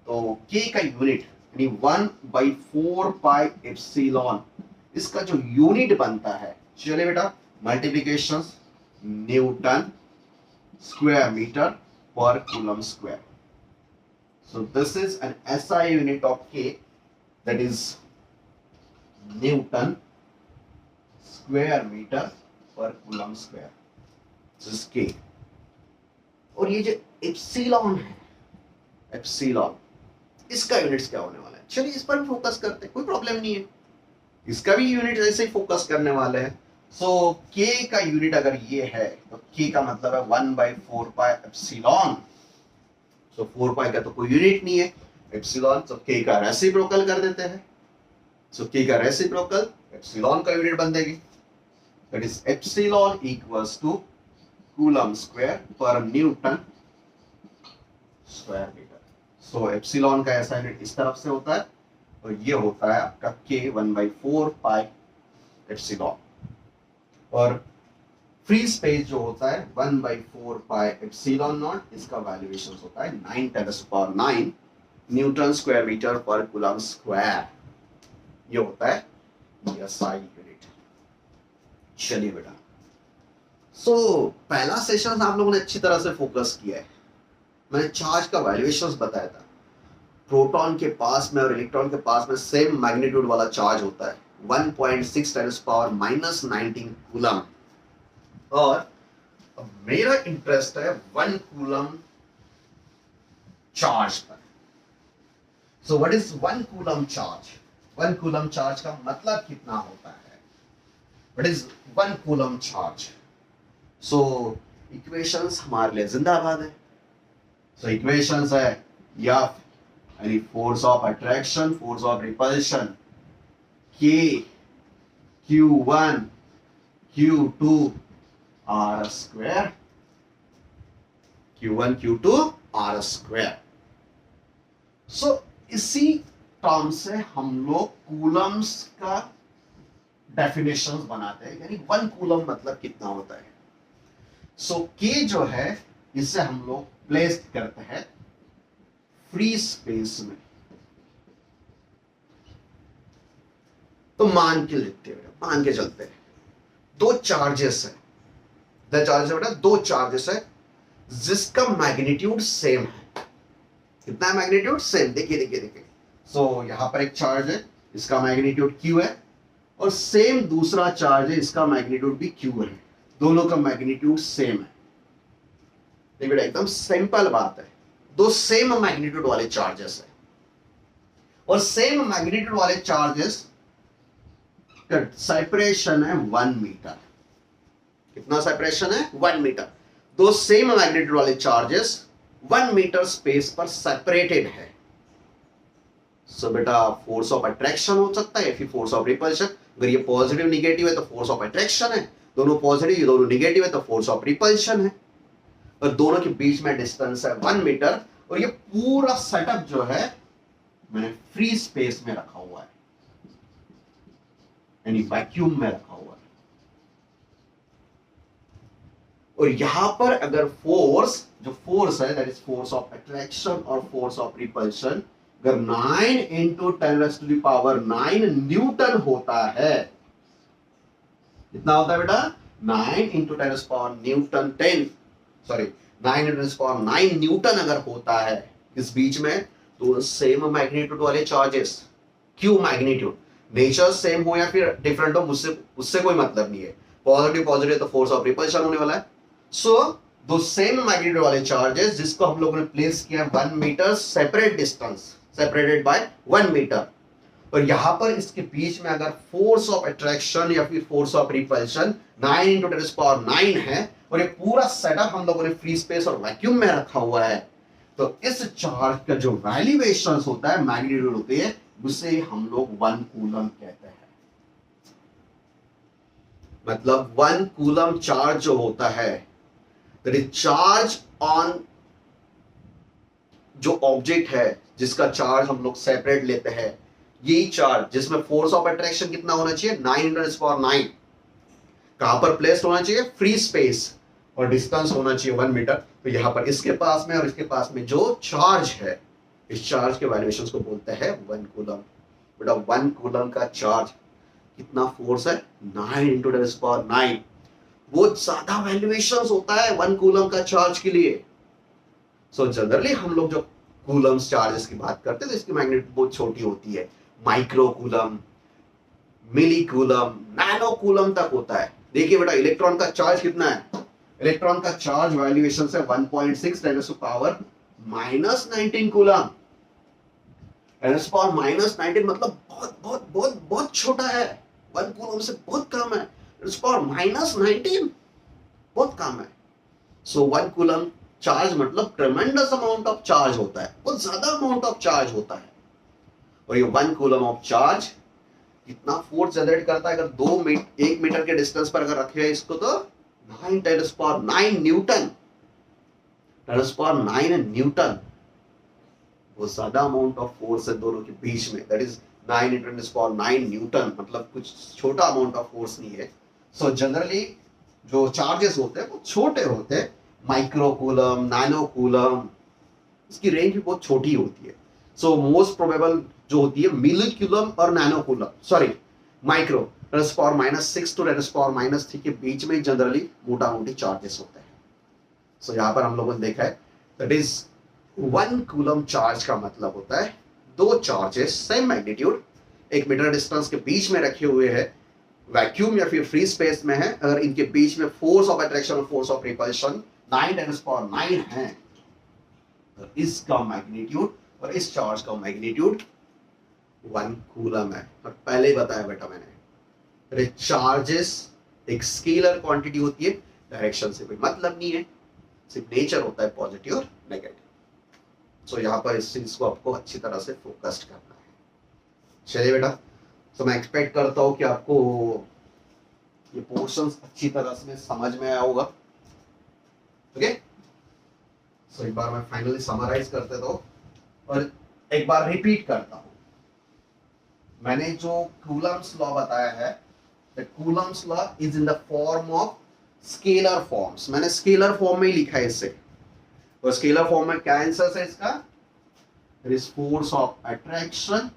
Speaker 1: तो के का यूनिट यानी 1/4 पाई एप्सिलॉन, इसका जो यूनिट बनता है, चलिए बेटा, मल्टीप्लिकेशन न्यूटन स्क्वायर मीटर पर coulomb square. So this is an SI unit of K, that is Newton square meter per coulomb square. This is K। और ये जो एप्सिलॉन है, एप्सिलॉन, इसका यूनिट्स क्या होने वाला है? चलिए इस पर भी फोकस करते हैं, कोई प्रॉब्लम नहीं है, इसका भी यूनिट ऐसे ही फोकस करने वाले हैं। सो K का यूनिट अगर ये है तो K का मतलब है 1/4 पाई एप्सिलॉन। सो 4 पाई का तो कोई यूनिट नहीं है एप्सिलॉन, तो K का रेसिप्रोकल कर देते हैं। सो K का रेसिप्रोकल एप्सिलॉन का यूनिट बन देगी, that is epsilon equals to coulomb square पर न्यूटन स्क्वायर मीटर। सो एप्सिलॉन का ऐसा यूनिट इस तरफ से होता है और ये होता है आपका k 1/4 पाई एप्सिलॉन, और फ्री स्पेस जो होता है 1/4 पाई एप्सिलॉन नॉट, इसका वैल्यूएशन होता है 9 × 10⁹ न्यूटन स्क्वायर मीटर पर कूलम स्क्वायर। ये होता है SI यूनिट। चलिए बेटा, सो पहला सेशन आप लोगों ने अच्छी तरह से फोकस किया है। मैंने चार्ज का वैल्यूएशन बताया था। प्रोटॉन के पास में और इलेक्ट्रॉन के पास में सेम मैग्नीट्यूड वाला चार्ज होता है 1.6 × 10⁻19 कूलम। और अब मेरा इंटरेस्ट है 1 कूलम चार्ज पर। So what is 1 coulomb charge? 1 coulomb charge का मतलब कितना होता है? What is 1 coulomb charge? So equations हमारे लिए जिंदाबाद है। सो इक्वेशंस है F यानी force of attraction, force of repulsion, K Q1 Q2 R square, Q1 Q2 R square. So इसी टर्म से हम लोग कूलम्स का डेफिनेशंस बनाते हैं, यानी 1 कूलम मतलब कितना होता है। सो K जो है इसे हम लोग प्लेस करते हैं फ्री स्पेस में। तो मान के लेते हैं, मान के चलते हैं दो चार्जेस है, बेटा दो चार्जेस है जिसका मैग्नीट्यूड सेम है। कितना है मैग्नीट्यूड? सेम। देखिए सो यहां पर एक चार्ज है, इसका मैग्नीट्यूड Q है, और सेम दूसरा चार्ज है, इसका मैग्नीट्यूड भी Q है। दोनों का मैग्नीट्यूड सेम है। देखिए बेटा, एकदम सिंपल बात है। दो सेम मैग्नीट्यूड वाले चार्जेस है, और सेम मैग्नीट्यूड वाले चार्जेस का सेपरेशन है 1 मीटर। कितना सेपरेशन है? 1 मीटर। दो सेम मैग्नीट्यूड वाले चार्जेस 1 मीटर स्पेस पर सेपरेटेड है। सो बेटा फोर्स ऑफ अट्रैक्शन हो सकता है या फिर फोर्स ऑफ रिपल्शन। अगर ये पॉजिटिव निगेटिव है तो फोर्स ऑफ अट्रैक्शन है, दोनों पॉजिटिव ये दोनों निगेटिव है तो फोर्स ऑफ रिपल्शन है, और दोनों के बीच में डिस्टेंस है 1 मीटर। और ये पूरा सेटअप जो है मैंने फ्री स्पेस में रखा हुआ है, यानी वैक्यूम में रखा हुआ है। और यहां पर अगर फोर्स है that is force of attraction और फोर्स ऑफ रिपल्शन, अगर 9 × 10⁹ न्यूटन होता है। कितना होता है बेटा? 9 × 9 न्यूटन अगर होता है इस बीच में, तो सेम मैग्नीट्यूड वाले charges, Q magnitude, nature same हो या फिर डिफरेंट हो, उससे कोई मतलब नहीं है। पॉजिटिव तो फोर्स ऑफ रिपल्शन होने वाला है। सो दो सेम मैग्नीट्यूड वाले चार्जेस जिसको हम लोगों ने प्लेस किया 1 metre separate distance, separated by 1 metre, और यहां पर इसके बीच में अगर फोर्स ऑफ अट्रैक्शन या फिर फोर्स ऑफ रिपल्शन 9 × 10⁻9 है, और ये पूरा सेटअप हम लोगों ने फ्री स्पेस और वैक्यूम में रखा हुआ है, तो इस चार्ज का जो वैल्यूएशन होता है, मैग्नीट्यूड होती है, उसे हम लोग 1 कूलम कहते हैं। मतलब 1 कूलम चार्ज जो होता है दैट इज चार्ज ऑन जो ऑब्जेक्ट है जिसका चार्ज हम लोग सेपरेट लेते हैं, यही चार्ज जिसमें फोर्स ऑफ अट्रैक्शन कितना होना चाहिए? 9 × 10⁻9। कहां पर प्लेस्ड होना चाहिए? फ्री स्पेस, और डिस्टेंस होना चाहिए 1 मीटर। तो यहां पर इसके पास में और इसके पास में जो चार्ज है, इस चार्ज के वैल्यूएशन को बोलते हैं 1 कूलम। बेटा 1 कूलम का चार्ज कितना फोर्स है? 9 × 10⁻9। बहुत ज्यादा वैल्यूएशन होता है 1 कूलम का चार्ज के लिए। सो जनरली हम लोग जो कूलम्स चार्जेस की बात करते हैं तो इसकी मैग्नीट्यूड बहुत छोटी होती है, माइक्रो कूलम, मिली कूलम, नैनो कूलम तक होता है। देखिए बेटा इलेक्ट्रॉन का चार्ज कितना है? इलेक्ट्रॉन का चार्ज वैल्यूएशन से 1.6 × 10⁻−19 कूलम। 10⁻−19 मतलब बहुत बहुत बहुत बहुत छोटा है, 1 कूलम से बहुत कम है। 10⁻−19 बहुत कम है। सो 1 कूलम चार्ज मतलब ट्रेमेंडस अमाउंट ऑफ चार्ज होता है, बहुत ज्यादा अमाउंट ऑफ चार्ज होता है। और ये 1 कूलम ऑफ चार्ज कितना फोर्स जनरेट करता है? अगर 1 मीटर के डिस्टेंस पर अगर रखे इसको, तो 9 न्यूटन, 10 न्यूटन, वो ज्यादा अमाउंट ऑफ फोर्स है दोनों के बीच में। दैट इज 9 न्यूटन, मतलब कुछ छोटा अमाउंट ऑफ फोर्स नहीं है। सो जनरली जो चार्जेस होते हैं वो छोटे होते हैं, माइक्रोकूलम, नैनोकूलम, इसकी रेंज भी बहुत छोटी होती है। सो मोस्ट प्रोबेबल जो होती है मिलीक्यूलम और नैनोकूलम, सॉरी माइक्रो, 10⁻⁻6 टू 10⁻³ के बीच में जनरली मोटा मोटी चार्जेस होते हैं। सो यहाँ पर हम लोगों ने देखा है दैट इज 1 कूलम चार्ज का मतलब होता है दो charges same magnitude 1 metre distance के बीच में रखे हुए हैं, वैक्यूम या फिर फ्री स्पेस में है, अगर इनके बीच में फोर्स ऑफ अट्रैक्शन और फोर्स ऑफ रिपल्शन 9 है, तो इसका मैग्नीट्यूड और इस चार्ज का मैग्नीट्यूड 1 कूलम है। और पहले ही बताया बेटा मैंने, चार्जेस एक स्केलर क्वांटिटी होती है, डायरेक्शन से कोई मतलब नहीं है, सिर्फ नेचर होता है पॉजिटिव और नेगेटिव। सो यहाँ पर इस चीज को आपको अच्छी तरह से फोकस्ड करना है। चलिए बेटा, तो मैं एक्सपेक्ट करता हूँ कि आपको ये पोर्शंस अच्छी तरह से समझ में आया होगा। ओके, सो एक बार मैं फाइनली समराइज कर देता हूँ और एक बार रिपीट करता हूँ। मैंने जो कूलम्स लॉ बताया है, the Coulomb's law is in the form of scalar forms. मैंने स्केलर फॉर्म में ही लिखा है इसे, और स्केलर फॉर्म में क्या आंसर है इसका, there is force of attraction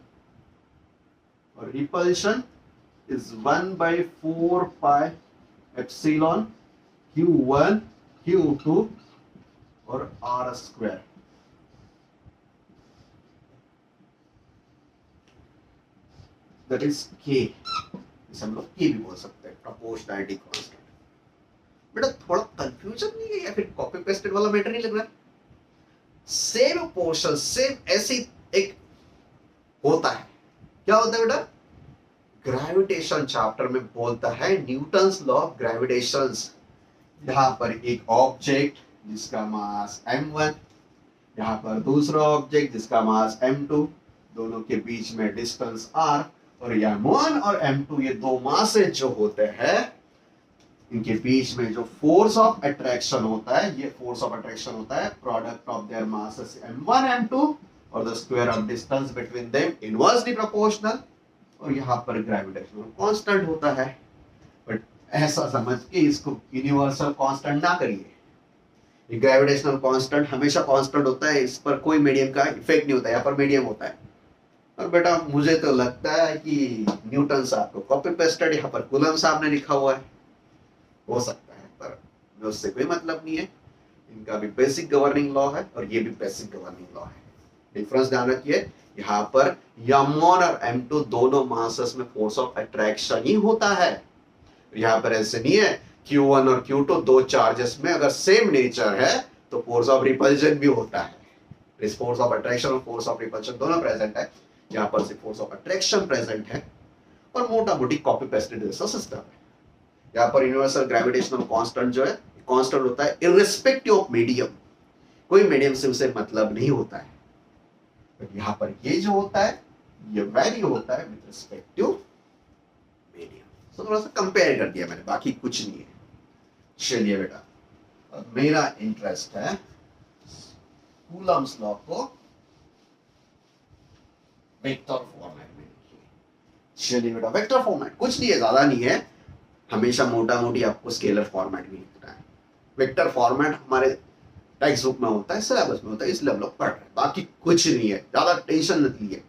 Speaker 1: और repulsion is 1/4 pi epsilon q1 q2 और r square। that is k, इसे हम लोग k भी बोल सकते हैं, प्रोपोर्शनैलिटी कांस्टेंट। बेटा थोड़ा कंफ्यूजन नहीं है या फिर कॉपी पेस्टेड वाला मैटर नहीं लग रहा है? सेम पोर्शन सेम ऐसे एक होता है। क्या होता है बेटा? ग्रेविटेशन चैप्टर में बोलता है न्यूटन्स लॉ ऑफ ग्रेविटेशन। यहाँ पर एक ऑब्जेक्ट जिसका मास m1, यहाँ पर दूसरा ऑब्जेक्ट जिसका मास m2, दोनों के बीच में डिस्टेंस r, और m1 और m2 ये दो मासेस जो होते हैं, इनके बीच में जो फोर्स ऑफ अट्रैक्शन होता है, ये फोर्स ऑफ अट्रैक्शन होता है product of there masses m1 m2 और the square of distance between them inversely proportional, और यहाँ पर ग्रेविटेशनल कांस्टेंट होता है। बट ऐसा समझ के इसको यूनिवर्सल कांस्टेंट ना करिए, ये ग्रेविटेशनल कांस्टेंट हमेशा कांस्टेंट होता है, इस पर कोई मीडियम का इफेक्ट नहीं होता है, यहाँ पर मीडियम होता है। और बेटा मुझे तो लगता है कि न्यूटन साहब को कॉपी पेस्टेड यहाँ पर कूलम साहब ने लिखा हुआ है, हो सकता है, पर उससे कोई मतलब नहीं है। इनका भी बेसिक गवर्निंग लॉ है और ये भी बेसिक गवर्निंग लॉ है। डिफरेंस ध्यान रखिए, यहाँ पर m1 और m2 दोनों मासेस में फोर्स ऑफ अट्रैक्शन ही होता है। यहाँ पर ऐसे नहीं है q1 और q2 दो चार्जेस में अगर सेम नेचर है तो फोर्स ऑफ रिपल्शन भी होता है। इस फोर्स ऑफ अट्रैक्शन और फोर्स ऑफ रिपल्शन दोनों प्रेजेंट है, यहाँ पर सिर्फ फोर्स ऑफ अट्रैक्शन प्रेजेंट है और मोटा मोटी कॉपी पेस्टेड जैसा सिस्टम है। यहाँ पर यूनिवर्सल ग्रेविटेशनल कांस्टेंट जो है कांस्टेंट होता है इर्रिस्पेक्टिव ऑफ मीडियम, कोई मीडियम से उसे मतलब नहीं होता है। तो यहाँ पर ये जो होता है ये वैल्यू होता है विद रिस्पेक्ट टू मीडियम। तो थोड़ा सा कंपेयर कर दिया मैंने, बाकी कुछ नहीं है। चलिए बेटा, अब मेरा इंटरेस्ट है कूलम्स लॉ को वेक्टर फॉर्मेट में लिखिए। चलिए बेटा, वेक्टर फॉर्मेट कुछ नहीं है, ज्यादा नहीं है, हमेशा मोटा मोटी आपको स्केलर फॉर्मेट भी लिखना है। वेक्टर फॉर्मेट हमारे टेक्स्ट बुक में होता है, सिलेबस में होता है, इसलिए हम लोग पढ़ रहे हैं, बाकी कुछ नहीं है, ज्यादा टेंशन मत लीजिए।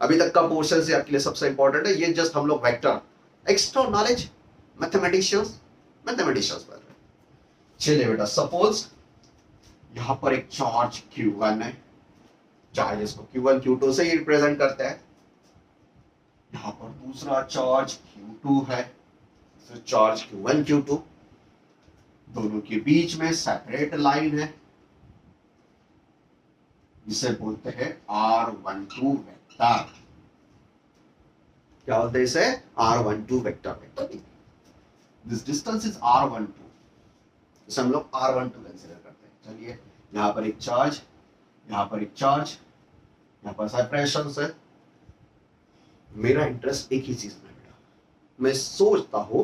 Speaker 1: अभी तक का पोर्शन से आपके लिए सबसे इंपॉर्टेंट है, ये जस्ट हम लोग वेक्टर एक्स्ट्रा नॉलेज मैथमेटिशियंस पढ़ रहे हैं। चलिए बेटा, सपोज यहाँ पर एक चार्ज Q1 है, चार्जेस को Q1 Q2 से ही रिप्रेजेंट करते हैं। यहाँ पर दूसरा चार्ज Q2 है, चार्ज Q1 Q2, दोनों के बीच में सेपरेट लाइन है, जिसे बोलते हैं R12 वेक्टर। क्या बोलते हैं इसे? R12 vector. This distance is R12, इसे हम लोग R12 कंसीडर करते हैं। चलिए, यहाँ पर एक चार्ज, यहाँ पर एक चार्ज, यहाँ पर सेपरेशन है। मेरा इंटरेस्ट एक ही चीज में बेटा, मैं सोचता हूं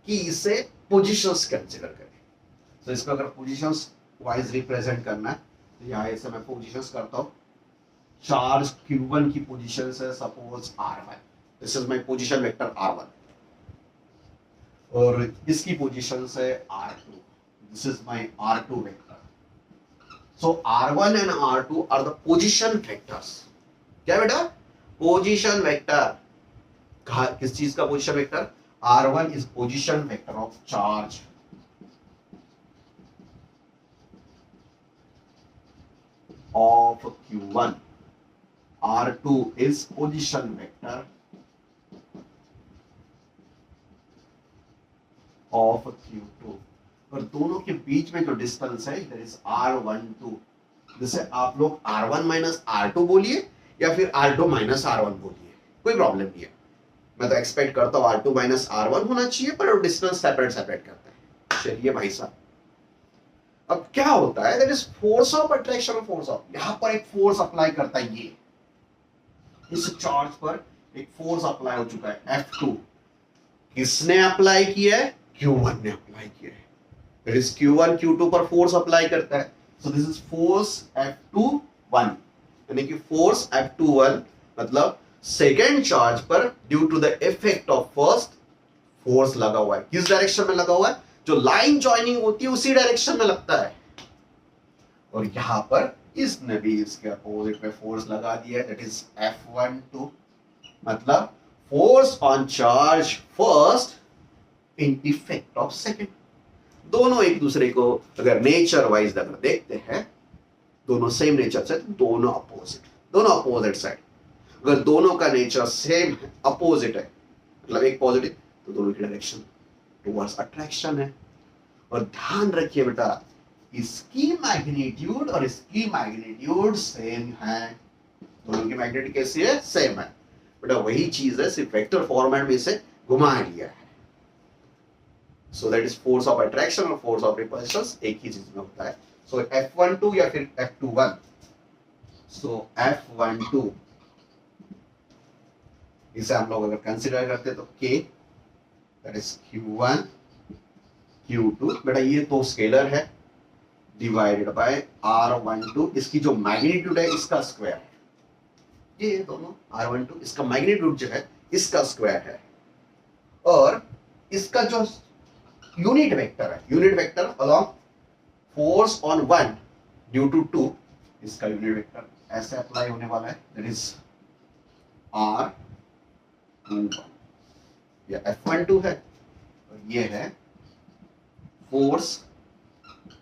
Speaker 1: कि इसे पोजीशंस कंसीडर करें। तो इसको अगर पोजीशंस वाइज रिप्रेजेंट करना है तो यहाँ ऐसे मैं पोजीशंस करता हूँ। चार्ज Q1 की पोजीशन है suppose R1, this is my position vector R1, और इसकी पोजीशन है R2, this is my R2 vector. So R1 and R2 are the position vectors. क्या बेटा? Position vector. किस चीज का position vector? R1 is position vector of charge of Q1, R2 is position vector of Q2, और दोनों के बीच में जो डिस्टेंस है इधर इज R12। जैसे आप लोग R1 माइनस R2 बोलिए या फिर R2 माइनस R1 बोलिए, कोई प्रॉब्लम नहीं है। मैं तो एक्सपेक्ट करता हूँ R2 माइनस R1 होना चाहिए, पर डिस्टेंस सेपरेट सेपरेट करता है। चलिए भाई साहब, अब क्या होता है, that is force of attraction और फोर्स ऑफ, यहां पर एक फोर्स अप्लाई करता है, ये इस चार्ज पर एक फोर्स अप्लाई हो चुका है F2। किसने अप्लाई किया है? Q1 ने अप्लाई किया है। दैट इज Q1 Q2 पर फोर्स अप्लाई करता है। So this is force F21, यानी कि फोर्स F21 मतलब सेकेंड चार्ज पर due to the effect of first force लगा हुआ है। किस डायरेक्शन में लगा हुआ है? जो लाइन जॉइनिंग होती है उसी डायरेक्शन में लगता है, और यहां पर इसने भी इसके अपोजिट में फोर्स लगा दिया है, दैट इज F12, मतलब force on charge first in effect of second. दोनों एक दूसरे को अगर नेचर वाइज अगर देखते हैं, दोनों सेम नेचर से, तो दोनों अपोजिट साइड। अगर दोनों का नेचर सेम है, अपोजिट है, मतलब एक पॉजिटिव, तो दोनों की डायरेक्शन टुवर्ड्स अट्रैक्शन है। और ध्यान रखिए बेटा, इसकी मैग्नीट्यूड और इसकी मैग्नीट्यूड सेम है, दोनों की मैग्नीट्यूड कैसी है? सेम है। बेटा वही चीज है, सिर्फ वेक्टर फॉर्मेट में इसे घुमा लिया है। So that is force of attraction और फोर्स ऑफ रिपल्शन एक ही चीज में होता है। सो F12 या फिर F21, सो F12 इसे हम लोग अगर कंसीडर करते हैं तो K, that is Q1 Q2, बेटा ये तो स्केलर है, डिवाइडेड बाय R12, इसकी जो मैग्नीट्यूड है इसका स्क्वायर है। ये दोनों R12 इसका मैग्नीट्यूड जो है इसका स्क्वायर है, और इसका जो यूनिट वेक्टर है, unit vector along force on 1 due to 2, इसका यूनिट वेक्टर ऐसे अप्लाई होने वाला है, दैट इज R21। ये F12 है और ये है force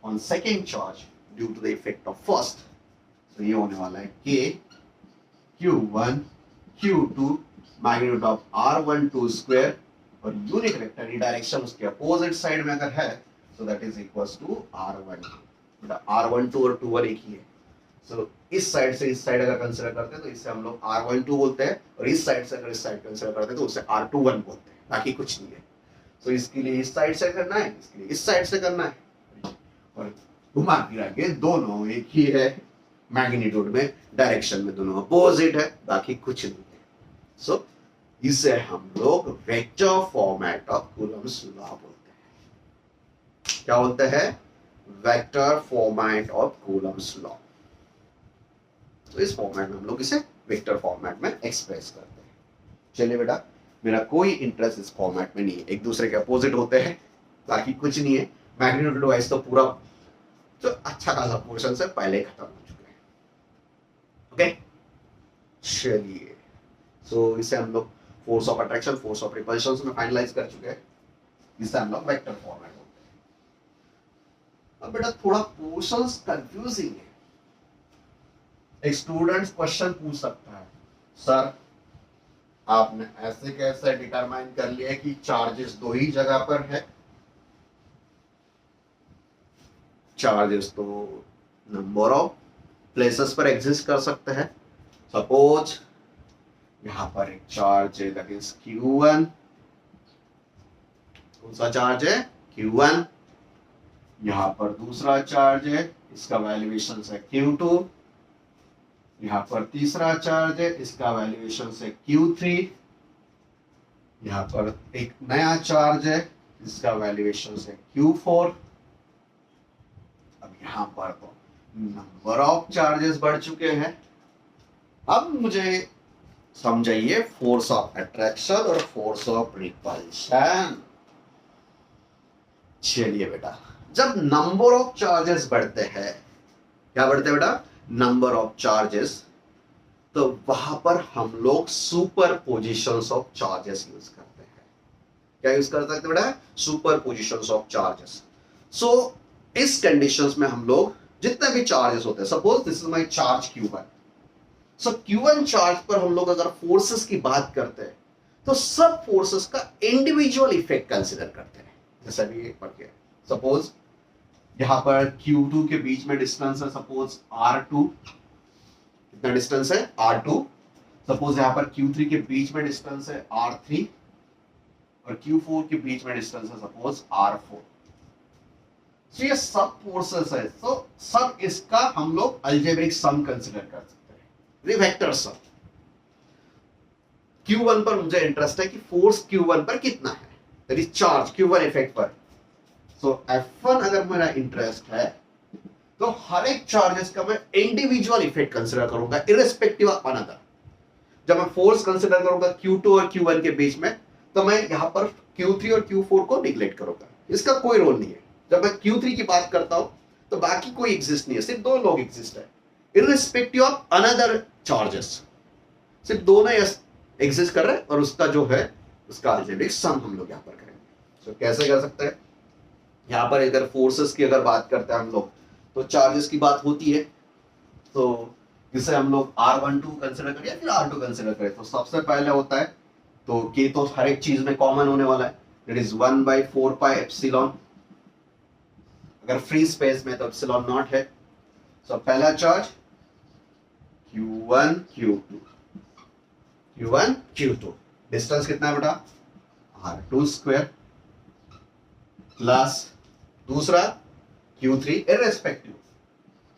Speaker 1: on second charge due to the effect of first. तो ये होने वाला है K Q1 Q2 magnitude of R12 square, और यूनिट वेक्टर ये डायरेक्शन उसके अपोजिट साइड में अगर है तो that is equals to R12। बेटा R12 और 21 एक ही है। सो इस साइड से इस साइड अगर कंसीडर करते हैं तो इसे हम लोग R12 बोलते हैं, और इस साइड से अगर इस साइड कंसीडर करते हैं तो उसे R21 बोलते हैं, बाकी कुछ नहीं है। तो इसके लिए इस साइड से करना है, इसके लिए इस साइड से करना है, और घुमा फिरा के दोनों एक ही है, मैग्नीट्यूड में डायरेक्शन में दोनों अपोजिट है, बाकी कुछ नहीं है। सो इसे हम लोग vector format of Coulomb's law बोलते हैं। क्या बोलते हैं? Vector format of Coulomb's law. तो इस फॉर्मेट में हम लोग इसे वेक्टर फॉर्मेट में एक्सप्रेस करते हैं। चलिए बेटा, मेरा कोई इंटरेस्ट इस फॉर्मेट में नहीं है, एक दूसरे के अपोजिट होते हैं, बाकी कुछ नहीं है। मैग्नीट्यूड वाइज तो पूरा जो अच्छा खासा पोर्शन से पहले खत्म हो चुका है। ओके, चलिए, सो इसे हम लोग force of attraction, force of repulsion में फाइनलाइज कर चुके हैं। इसे हम लोग वेक्टर फॉर्मेट बोलते हैं। अब बेटा थोड़ा पोर्शंस कंफ्यूजिंग है। एक स्टूडेंट क्वेश्चन पूछ सकता है, सर आपने ऐसे कैसे डिटरमाइन कर लिया कि चार्जेस दो ही जगह पर है? चार्जेस तो नंबर ऑफ प्लेसेस पर एग्जिस्ट कर सकते हैं। सपोज यहां पर एक चार्ज है, दैट इज Q1। कौन सा चार्ज है? Q1। यहां पर दूसरा चार्ज है, इसका वैल्यूएशन है Q2। यहां पर तीसरा चार्ज है, इसका वैल्यूएशन है Q3। यहां पर एक नया चार्ज है, इसका वैल्यूएशन है Q4। अब यहां पर तो नंबर ऑफ चार्जेस बढ़ चुके हैं। अब मुझे समझाइए फोर्स ऑफ अट्रैक्शन और फोर्स ऑफ रिपल्शन। चलिए बेटा, जब नंबर ऑफ चार्जेस बढ़ते हैं, क्या बढ़ते हैं बेटा? नंबर ऑफ चार्जेस, तो वहां पर हम लोग super positions of charges use करते हैं। क्या यूज कर सकते हैं बेटा? Super positions of charges. So इस कंडीशंस में हम लोग जितने भी चार्जेस होते हैं, suppose this is my charge Q1, so Q1 charge पर हम लोग अगर फोर्सेस की बात करते हैं तो सब फोर्सेस का इंडिविजुअल इफेक्ट कंसिडर करते हैं। जैसा भी पढ़ के, सपोज यहां पर Q2 के बीच में डिस्टेंस है सपोज R2। कितना डिस्टेंस है? R2। सपोज यहां पर Q3 के बीच में डिस्टेंस है R3 और Q4 के बीच में डिस्टेंस है सपोज R4। तो ये सब फोर्सेस है, तो सब इसका हम लोग अलजेब्रिक सम कंसीडर कर सकते हैं, वेक्टर सम। Q1 पर मुझे इंटरेस्ट है कि फोर्स Q1 पर कितना है, that is charge Q1 effect पर। सो F1 अगर मेरा इंटरेस्ट है तो हर एक चार्जेस का मैं इंडिविजुअल इफेक्ट कंसीडर करूंगा इररिस्पेक्टिव ऑफ अनदर। जब मैं फोर्स कंसीडर करूंगा Q2 और Q1 के बीच में, तो मैं यहां पर Q3 और Q4 को निगलेक्ट करूंगा, इसका कोई रोल नहीं है। जब मैं Q3 की बात करता हूं तो बाकी कोई एग्जिस्ट नहीं है, सिर्फ दो लोग एग्जिस्ट है इररिस्पेक्टिव ऑफ अनदर चार्जेस। सिर्फ दोनों एग्जिस्ट कर रहे हैं और उसका जो है उसका अलजेब्रिक सम हम लोग यहां पर करेंगे। तो कैसे कर सकते हैं? यहां पर अगर फोर्सेस की अगर बात करते हैं हम लोग, तो चार्जेस की बात होती है, तो जिसे हम लोग R12 कंसिडर करें या फिर R2 कंसिडर करें, तो सबसे पहले होता है तो K तो हर एक चीज में कॉमन होने वाला है, दैट इज 1/4 पाई एप्सिलॉन। अगर फ्री स्पेस में तो एप्सिलॉन नॉट है। सो पहला चार्ज Q1 Q2, डिस्टेंस कितना है बेटा? R2 स्क्वायर प्लस दूसरा Q3 irrespective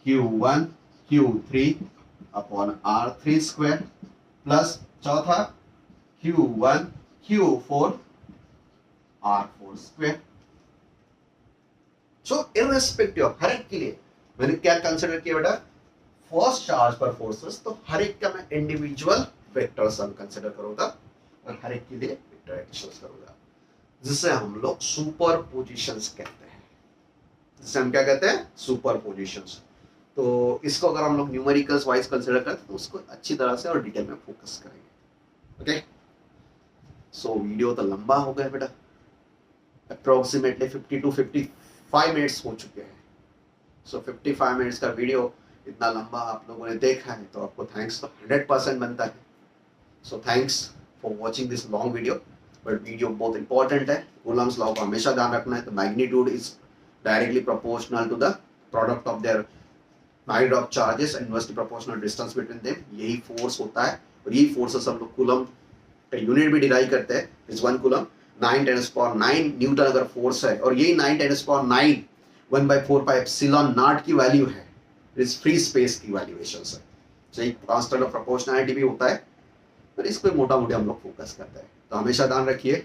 Speaker 1: Q1 Q3 upon R3 square plus चौथा Q1 Q4 R4 square. So irrespective of her एक के लिए मैंने क्या कंसीडर किया बेटा? फर्स्ट चार्ज पर फोर्सेस, तो हर एक का मैं इंडिविजुअल वेक्टर सम कंसीडर करूंगा और हर एक के लिए वेक्टर एडिशंस करूंगा, जिसे हम लोग सुपर पोजिशंस कहते हैं। जिसे हम क्या कहते हैं? Super positions. तो इसको अगर हम लोग न्यूमेरिकल्स वाइज कंसीडर करते हैं तो उसको अच्छी तरह से और डिटेल में फोकस करेंगे। ओके, सो वीडियो तो लंबा हो गया बेटा, अप्रोक्सीमेटली 50 to 55 मिनट्स हो चुके हैं। सो 55 मिनट्स का वीडियो इतना लंबा आप लोगों ने देखा है तो आपको थैंक्स तो 100% बनता है। So thanks for watching this long video, but video बहुत इंपॉर्टेंट है। कूलम्स लॉ को हमेशा ध्यान रखना है। तो magnitude is directly proportional to the product of their mind of charges and inversely proportional distance between them. यही फोर्स होता है और यही फोर्सेस हम लोग कूलम का यूनिट भी डिराइव करते हैं, इज 1 कूलम। 9×9 न्यूटन अगर फोर्स है और यही 9×9 1/4 पाई एप्सिलॉन नॉट की वैल्यू है, इस फ्री स्पेस की वैल्यूएशन है। तो एक कांस्टेंट ऑफ प्रोपोर्शनैलिटी भी होता है, पर इसको मोटा मोटा हम लोग फोकस करते हैं। तो हमेशा ध्यान रखिए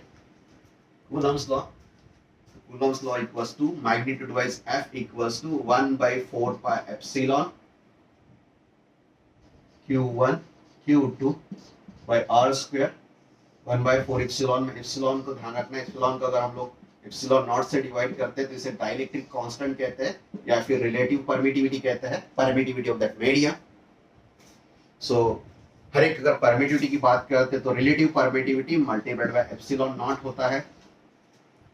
Speaker 1: Coulomb's law equals to magnitude wise F equals to 1/4 pi epsilon Q1 Q2 by R square 1/4 epsilon में। एप्सिलॉन को ध्यान रखना है, एप्सिलॉन को अगर हम लोग एप्सिलॉन नॉट से डिवाइड करते हैं तो इसे डाइलेक्ट्रिक कांस्टेंट कहते हैं या फिर रिलेटिव परमिटिविटी कहते हैं, परमिटिविटी ऑफ दैट मीडिया। सो हर एक अगर परमिटिविटी की बात करते हैं तो relative permittivity multiplied by epsilon not होता है।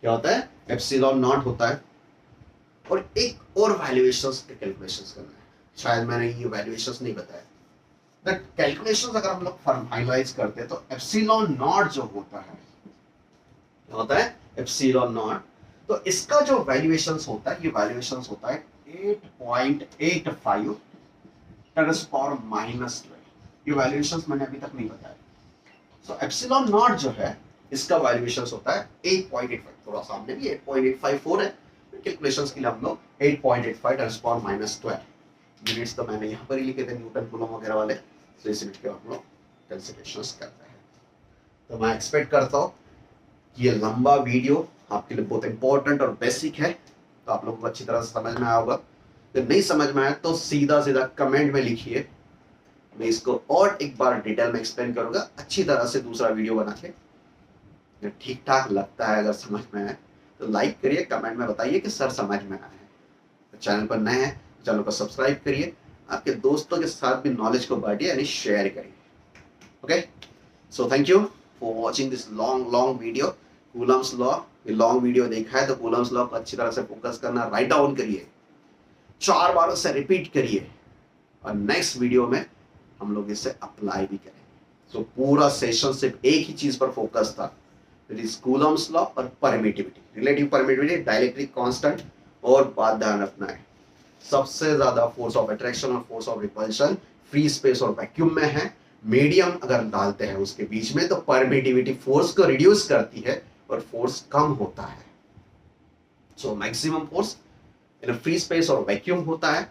Speaker 1: क्या होता है? एप्सिलॉन नॉट होता है। और एक और वैल्यूएशंस के कैलकुलेशंस करना है, शायद मैंने ये वैल्यूएशंस नहीं बताया। दैट कैलकुलेशंस अगर हम लोग फाइनलाइज करते हैं तो एप्सिलॉन नॉट जो होता है, क्या होता है? Epsilon not. तो इसका जो वैल्यूएशंस होता है, ये वैल्यूएशंस होता है 8.85 10⁻⁻12। ये वैल्यूएशंस मैंने अभी तक नहीं बताया। सो एप्सिलॉन नॉट जो है इसका वैल्यूएशंस होता है 8.85, थोड़ा सामने भी 8.854 है। कैलकुलेशंस के लिए हम लोग 8.85 10⁻12 यूनिट्स तो मैंने यहाँ पर ही लिखे थे न्यूटन कूलम वगैरह वाले, तो इस यूनिट के हम लोग कैलकुलेशंस करते हैं। तो मैं एक्सपेक्ट करता हूँ कि ये लंबा वीडियो आपके लिए बहुत इंपॉर्टेंट और बेसिक है, तो आप लोगों को अच्छी तरह से समझ में आया होगा। अगर नहीं समझ में आया तो सीधा सीधा कमेंट में लिखिए, मैं इसको और एक बार डिटेल में एक्सप्लेन करूंगा अच्छी तरह से दूसरा वीडियो बना के। अगर ठीक ठाक लगता है, अगर समझ में आए तो लाइक करिए, कमेंट में बताइए कि सर समझ में आया है। तो चैनल पर नए हैं, चैनल को सब्सक्राइब करिए, आपके दोस्तों के साथ भी नॉलेज को बांटिए यानी शेयर करिए। Okay, so thank you for watching this long video Coulomb's law. ये लॉन्ग वीडियो देखा है तो कूलम्स लॉ को अच्छी तरह से फोकस करना, राइट डाउन करिए, 4 बार उसे रिपीट करिए, और नेक्स्ट वीडियो में हम लोग इसे अप्लाई भी करेंगे। सो पूरा सेशन सिर्फ एक ही चीज पर फोकस था, इट इज कूलम्स लॉ और permittivity, relative permittivity, dielectric constant. और बात ध्यान रखना है, सबसे ज्यादा फोर्स ऑफ अट्रैक्शन और force of repulsion free space और वैक्यूम में है। मीडियम अगर डालते हैं उसके बीच में तो परमिटिविटी फोर्स को रिड्यूस करती है और फोर्स कम होता है। So maximum force in free space और वैक्यूम होता है,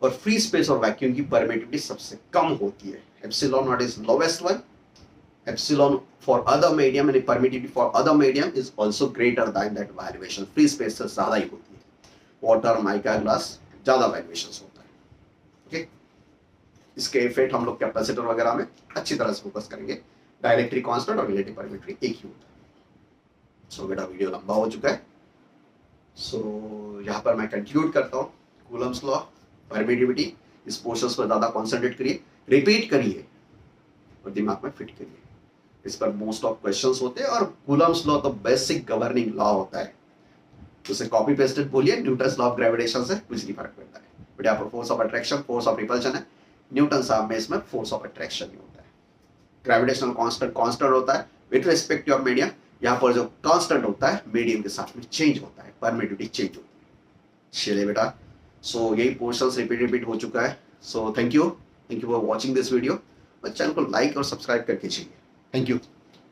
Speaker 1: और फ्री स्पेस और वैक्यूम की परमिटिविटी सबसे कम होती है। Epsilon not is lowest one, epsilon for other medium and permittivity for other medium is also greater than that valuation. Free space से ज्यादा ही होती है, वाटर माइका ग्लास ज्यादा वैल्यूएशन होता है। ओके, इसके इफेक्ट हम लोग कैपेसिटर वगैरह में अच्छी तरह से फोकस करेंगे। डाइलेक्ट्रिक कांस्टेंट और रिलेटिव परमिटिविटी एक ही होता है। सो बेटा वीडियो लंबा हो चुका है, सो यहाँ पर मैं कंक्लूड करता हूँ। कूलम्स लॉ, परमिटिविटी, इस पोर्शंस पर ज्यादा कॉन्सेंट्रेट करिए, रिपीट करिए और दिमाग में फिट करिए। इस पर मोस्ट ऑफ क्वेश्चंस होते हैं, और कूलम्स लॉ तो बेसिक गवर्निंग लॉ होता है, तो उसे कॉपी पेस्टेड बोलिए, न्यूटन्स लॉ ऑफ ग्रेविटेशन से कुछ नहीं फर्क पड़ता है। बट यहाँ पर force of attraction, force of repulsion है, न्यूटन साहब में इसमें फोर्स ऑफ अट्रैक्शन ही होता है। ग्रेविटेशनल कांस्टेंट होता है with respect two of medium, यहाँ पर जो कांस्टेंट होता है मीडियम के साथ में चेंज होता है, परमिटिविटी चेंज होती है। चलिए बेटा, सो यही पोर्शंस रिपीट हो चुका है। So thank you for watching this video, और चैनल को लाइक और सब्सक्राइब करके चाहिए। Thank you.